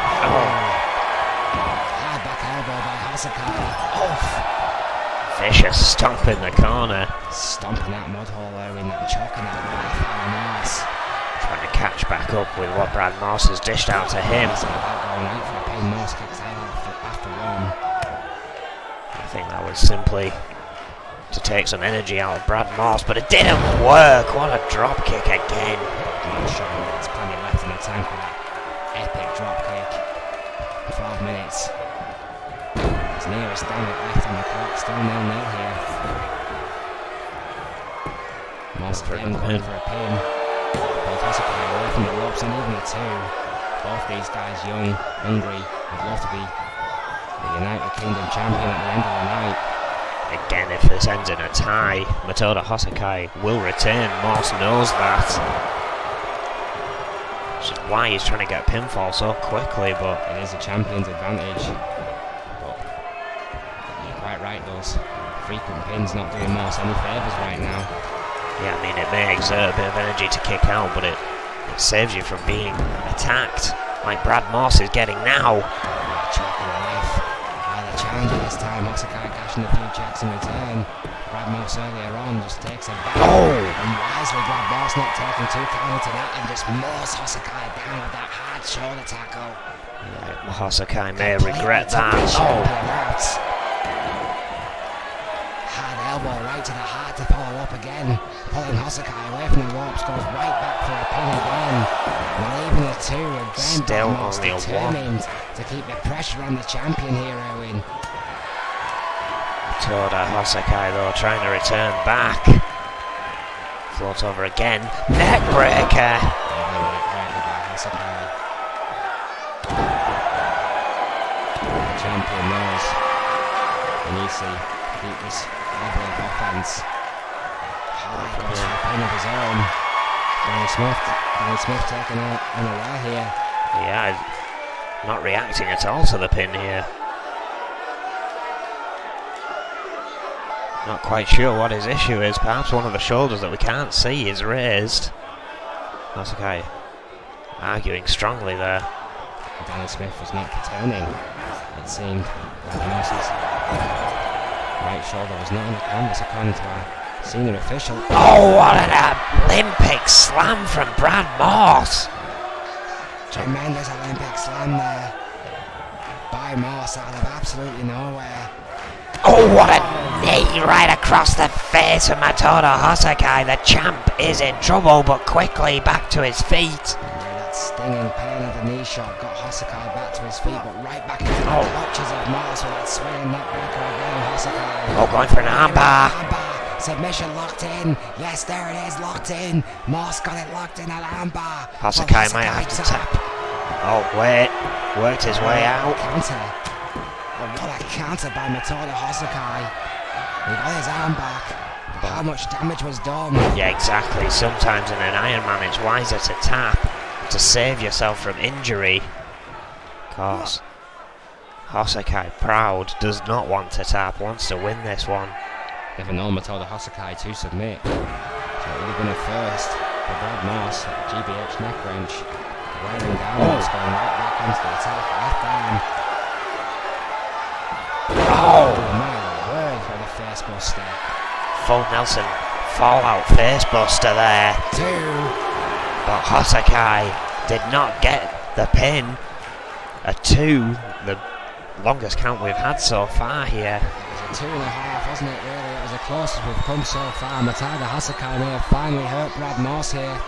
Hard back elbow by Hosakai. Oof. Vicious stomp in the corner. Stomping that mud hole there, in that choking out right by Morse. Trying to catch back up with what Brad Morse has dished out to him. It's about going right for a pin. Morse kicks out after one. I think that was simply to take some energy out of Brad Morse, but it didn't work. What a drop kick again. Not showing there's plenty left in the tank for that epic drop kick. 12 minutes. Nearest down it left on the clock, still 0-0 here. Morse again going for a pin. Both Hosakai away from the ropes, and even the two. Both these guys young, hungry, would love to be the United Kingdom champion at the end of the night. Again, if this ends in a tie, Matada Hosakai will retain. Morse knows that. Which is why he's trying to get pinfall so quickly, but it is a champion's advantage. Right, those frequent pins not doing Morse any favours right now. Yeah, I mean, it may exert a bit of energy to kick out, but it saves you from being attacked like Brad Morse is getting now. Choking life. The challenger this time, Hosakai cashing a few checks in return. Brad Morse earlier on just takes it back. And wisely Brad Morse not taking too kindly to that and just mows Hosakai down with that hard shoulder tackle. Yeah, Hosakai may regret that. Elbow right to the heart to follow up again. Pulling Hosakai away from the ropes, goes right back for a pin again. Not even a two again. Still Morse only a determined one. to keep the pressure on the champion here, Owen. Matada Hosakai though trying to return back. Float over again. Neck breaker. Neck breaker by Hasakai. The champion knows he needs to keep this level of offense. He goes for a pin of his own. Danny Smith taking unaware here. Yeah, not reacting at all to the pin here. Not quite sure what his issue is. Perhaps one of the shoulders that we can't see is raised. Hasakai arguing strongly there. Danny Smith was not returning. It seemed Radamos's right shoulder was not on the canvas according to our senior official. Oh, what an Olympic slam from Brad Moss! Tremendous Olympic slam there by Moss out of absolutely nowhere. Oh, what a knee right across the face of Matoda Hasakai. The champ is in trouble, but quickly back to his feet. Yeah, that stinging pain of the knee shot got Hasakai back to his feet, but right back into the clutches of Moss with that swinging neckbreaker again. Hasakai. Oh, going for an armbar. Submission locked in. Yes, there it is, locked in. Moss got it locked in at armbar. Hasakai might have to tap. Oh, wait. Worked his way out. Counter. Oh, what a counter by Matoda Hasakai. He got his arm back. But how much damage was done? Yeah, exactly. Sometimes in an Ironman it's wiser to tap to save yourself from injury. Of course, Hasakai, proud, does not want to tap, wants to win this one. Never known Matoda Hasakai to submit. So it would have been a first for Brad Moss at GBH neck wrench. Wearing down, going right back into the attack, left arm. Oh my word for the face buster. Full Nelson fallout face buster there. 2. But Hasakai did not get the pin. A 2, the longest count we've had so far here. It was a 2.5, wasn't it really? It was the closest we've come so far. Matoda Hasakai may have finally hurt Brad Moss here.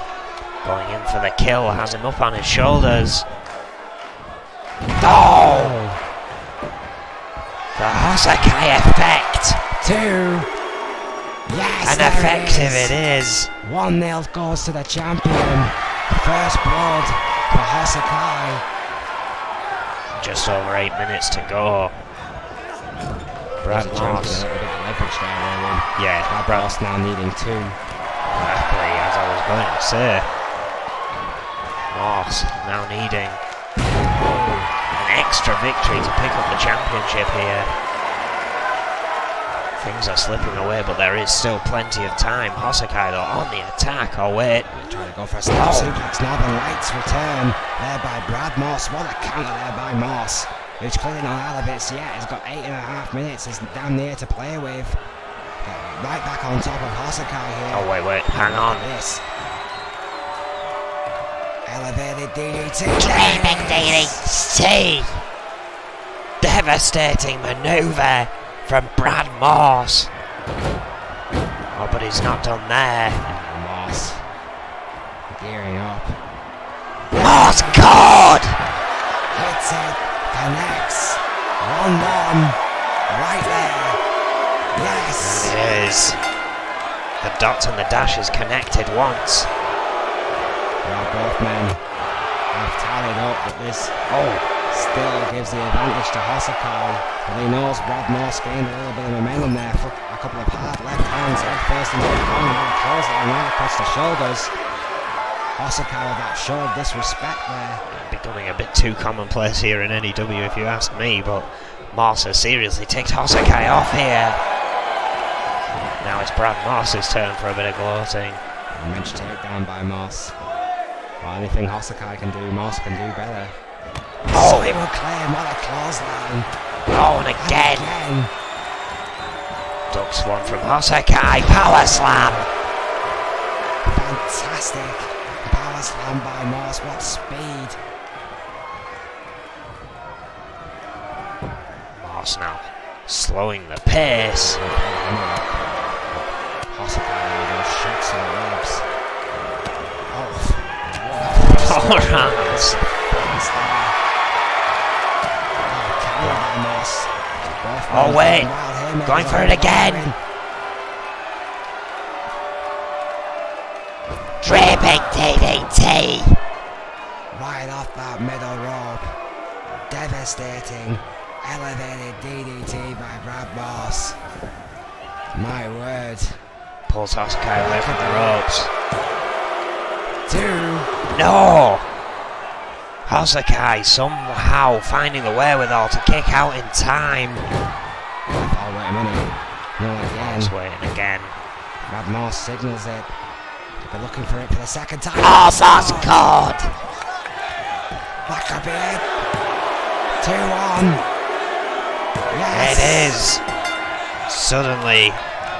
Going in for the kill, has him up on his shoulders. Oh! The Hasakai effect. 2. Yes, and effective it is. 1-0 goes to the champion. First blood for Hasakai. Just over 8 minutes to go. Brad Moss. Yeah, Brad Moss now needing 2. Exactly, as I was going to say. Moss now needing an extra victory to pick up the championship here. Things are slipping away, but there is still plenty of time. Hasakai though on the attack. Oh wait, trying to go for a slap suplex now. The lights return there by Brad Moss. What a counter there by Moss, who's clearly not out of it yet. He's got 8.5 minutes. He's damn near to play with. Right back on top of Hasakai here. Oh wait, hang on. This elevated DDT. Dreaming DDT. Devastating maneuver from Brad Moss. Oh, but he's not done there. Moss gearing up. Moss God! Hits it, connects. 1-1. Right there. Yes. It is. The dot and the dash is connected once. Well, both men have tallied up, but this still gives the advantage to Hasakai. But he knows Brad Moss gained a little bit of momentum there for a couple of hard left hands, head first into the corner, and a clothesline right across the shoulders. Hasakai with that show of disrespect there. Becoming a bit too commonplace here in N.E.W. if you ask me, but Moss has seriously ticked Hasakai off here. Now it's Brad Moss's turn for a bit of gloating. Wrench takedown by Moss. Well, anything Hasakai can do, Moss can do better. Oh, it will claim, what a clothesline. Oh, and again. Ducks one from Hasakai. Power slam. Fantastic. Power slam by Moss. What speed. Moss now slowing the pace. Hasakai those shoots in the ribs. All rounds. Oh wait, going for it again. Dripping DDT. right off that middle rope. Devastating, elevated DDT by Brad Moss. My word. Pulls Hosakai away from the ropes. 2. No! Hosakai somehow finding the wherewithal to kick out in time. Oh, wait a minute. No, again. Just waiting again. Brad Moss signals it. They're looking for it for the second time. Oh, that's good! That could be it. 2-1. Yes. It is. Suddenly,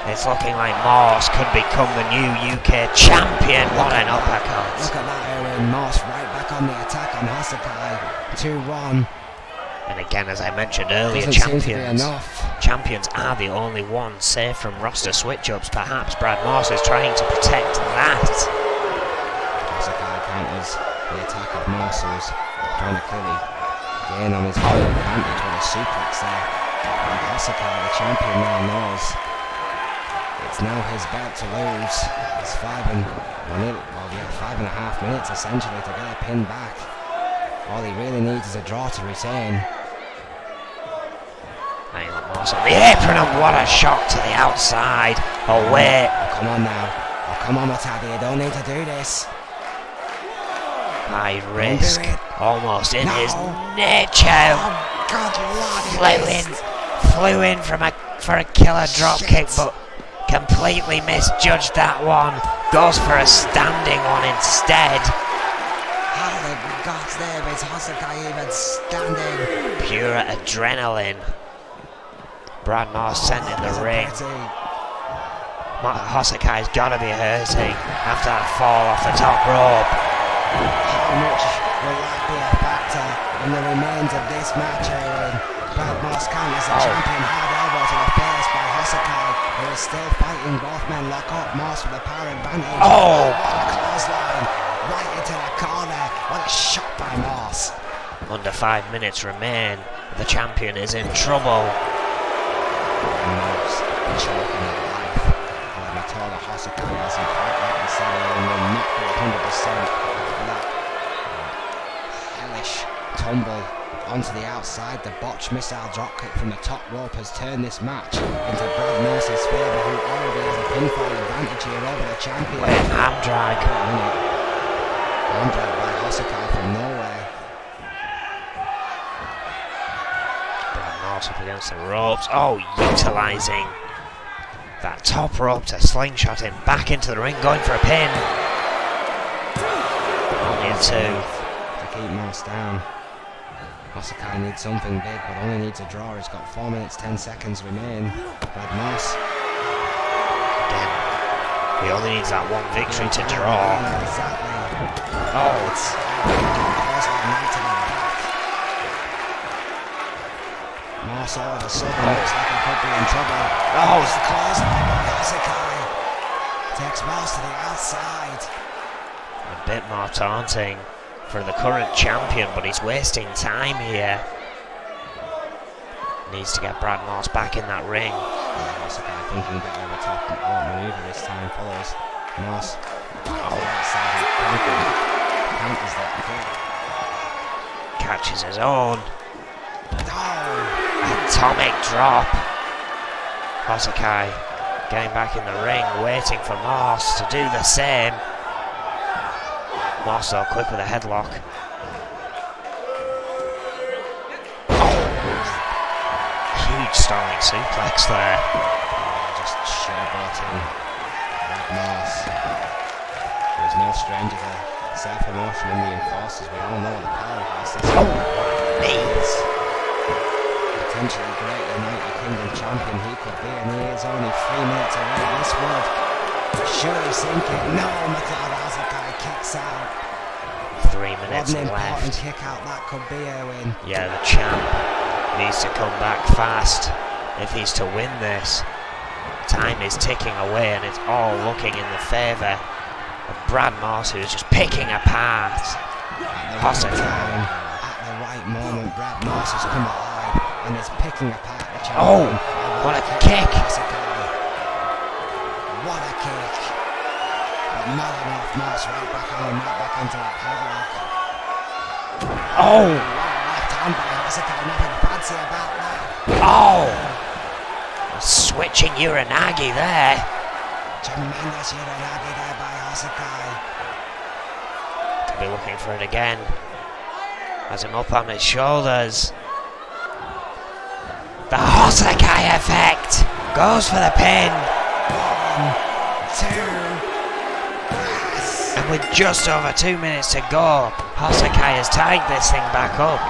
it's looking like Moss could become the new UK champion. What an uppercut. Look at that, Owen. Moss right back on the attack on Hosakai. 2-1. And again, as I mentioned earlier, Doesn't seem to be enough. champions are the only ones safe from roster switch-ups. Perhaps Brad Moss is trying to protect that. Hosakai counters the attack of Moss, who's trying to clearly gain on his own advantage with a suplex there. And Hosakai, the champion, now knows it's now his belt to lose. It's 5.5 minutes essentially to get a pin back. All he really needs is a draw to retain. Moss on the apron, and what a shot to the outside. Oh, wait. Oh, come on now. Oh, come on, Matadi, you don't need to do this. High risk, almost in his nature. Oh, God, Flew in for a killer drop kick, but completely misjudged that one. Goes for a standing one instead. How the gods there is Hosakai even standing? Pure adrenaline. Brad Moss sent in the ring. Hosakai's got to be hurting after that fall off the top rope. How much will that be a factor in the remains of this match, Owen? Brad Moss counters the champion, hard elbow to the face by Hosakai, who is still fighting. Both men lock up. Moss with a power advantage. Oh! What a clothesline! Right into the corner. What a shot by Moss. Under 5 minutes remain. The champion is in trouble. Moss choking at life. However, Tola Hosakai hasn't quite reconciled and will not be 100% for that hellish tumble onto the outside. The botched missile dropkick from the top rope has turned this match into Brad Moss's favour, who already has a pinfall advantage here over the champion. Arm drag. Arm drag by Hosakai from nowhere. Brad Moss up against the ropes. Oh, utilising that top rope to slingshot him back into the ring, going for a pin. Only a 2. To keep Moss down. Hosakai needs something big, but only needs a draw. He's got 4 minutes 10 seconds remain. Brad Moss. Again, he only needs that one victory to draw. Exactly. Oh, It's right to the back. Moss all of a sudden looks like he could be in trouble. Oh, It's the close line by Hosakai. Takes Moss to the outside. a bit more taunting for the current champion, but he's wasting time here. Needs to get Brad Moss back in that ring. Hosakai thinking better of a top rope maneuver this time. Follows Moss. Outside counters that kick. Catches his own. Oh! Atomic drop. Hosakai getting back in the ring, waiting for Moss to do the same. Moss though quick with a headlock. Huge stalling suplex there. Just showboating Brad Moss. There's no stranger to self-promotion in the Enforcers. We all know the powerhouse this is. Oh, what a knees. Potentially great United Kingdom champion he could be, and he is only 3 minutes away. This would surely sink it. No, Matata Hosakai kicks out. 3 minutes What an important left. kick out that could be, Owen. Yeah, the champ needs to come back fast if he's to win this. Time is ticking away and it's all looking in the favour of Brad Moss, who's just picking apart Hosakai. At the right moment, Brad Moss has come alive and is picking apart the champion. Oh, what a kick! Hosakai. What a kick! But not enough. Moss right back on him, right back into that headlock. Oh! Left hand by Hasakai, nothing fancy about that. Oh! Switching Uranagi there. Tremendous Uranagi there by Hasakai. Could be looking for it again. Has him up on his shoulders. The Hasakai effect goes for the pin. 1, 2. Yes. And with just over 2 minutes to go, Hasakai has tied this thing back up.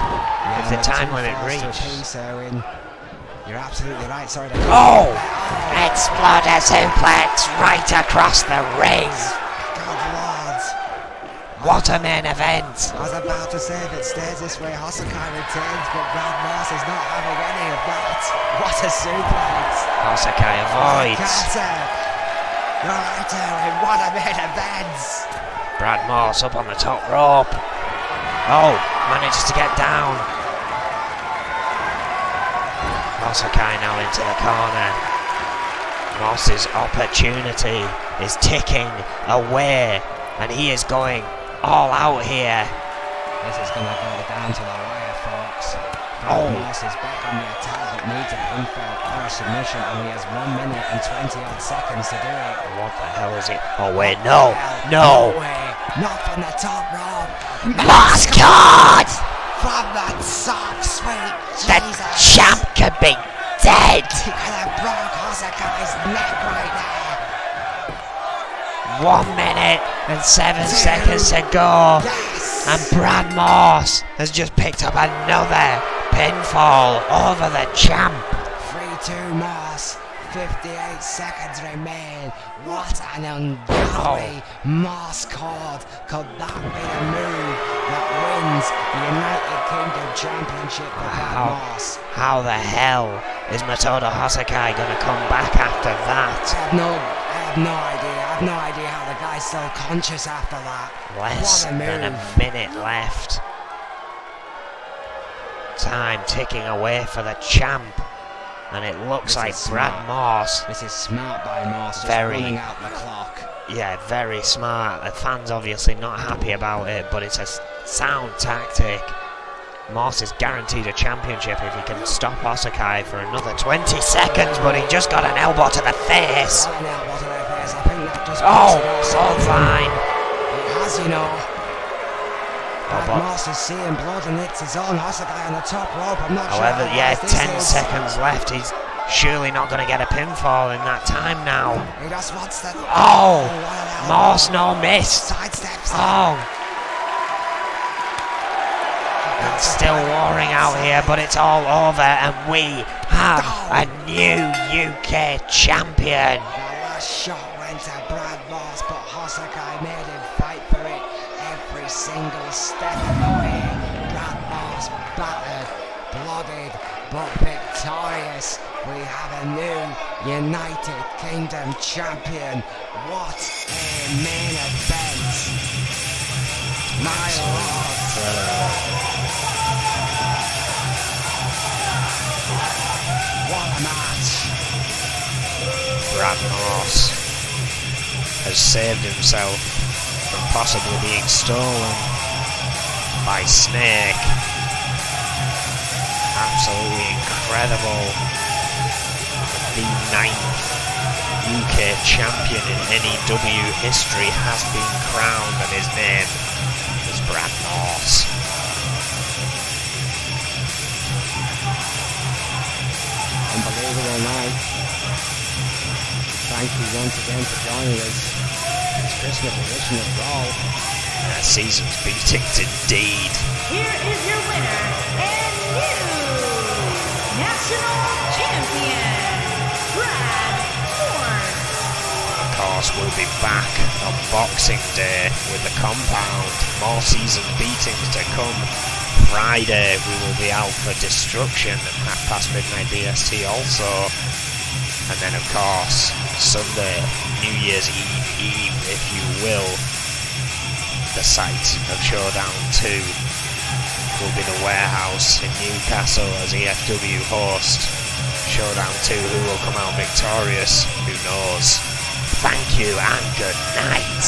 If the time limit reached. You're absolutely right, sorry to Oh! Exploder suplex right across the ring. God Lord. What a main event. I was about to say if it stays this way, Hasakai retains, but Brad Moss is not having any of that. What a suplex. Hasakai avoids. You're right, Erwin, what a main event. Brad Moss up on the top rope. Oh, manages to get down. Hasakai now into the corner. Moss's opportunity is ticking away, and he is going all out here. This is going to go down to the wire, folks. Oh. Moss is back on the attack, but needs a pinfall or a submission, and he has 1 minute and 20 odd seconds to do it. What the hell is it? Oh wait, no, no. Way. Not from the top rope. Moss card! From that soft, sweet The Jesus. champ could be dead. He could have broke Hasakai's neck right there. 1 minute and 7 seconds to go. Yes. And Brad Moss has just picked up another pinfall over the champ. 3-2 Moss. 58 seconds remain. What an ungodly Moss cord. Could that be the move that wins the United Kingdom Championship for Brad Moss? How the hell is Matoto Hasakai going to come back after that? I have no idea how the guy's still conscious after that. Less What a than a move. minute left. Time ticking away for the champ. And it looks This like is Brad smart. Moss. This is smart by Moss, just Very. running out the clock. Yeah, very smart. The fans obviously not happy about it, but it's a sound tactic. Moss is guaranteed a championship if he can stop Hasakai for another 20 seconds, but he just got an elbow to the face. Got an elbow to the face. I think that just Oh, puts it so over. fine. It has, you know. Brad but- Moss is seeing blood and it's his own Hasakai on the top rope. I'm not However, sure how yeah, wise this 10 is. seconds left. He's surely not going to get a pinfall in that time now. He just wants to. Oh, what an Moss elbow. no miss. Sidesteps. Oh. It's still warring out here, but it's all over, and we have a new UK champion. The last shot went to Brad Moss, but Hasakai made him fight for it every single step of the way. Brad Moss battered, blooded, but victorious. We have a new United Kingdom champion. What a main event! My lord! What a match! Brad Moss has saved himself from possibly being stolen by Snake. Absolutely incredible. The 9th UK champion in N.E.W. history has been crowned, and his name is Brad Moss. Unbelievable night. Thank you once again for joining us. It's Christmas edition of Brawl. Season's beatings indeed. Here is your winner and new national champion, Brad Moss. Of course, we'll be back on Boxing Day with the compound. More season beatings to come. Friday we will be out for Destruction at midnight BST also. And then of course, Sunday, New Year's Eve if you will, the site of Showdown 2 will be the warehouse in Newcastle as EFW host Showdown 2. Who will come out victorious? Who knows? Thank you and good night.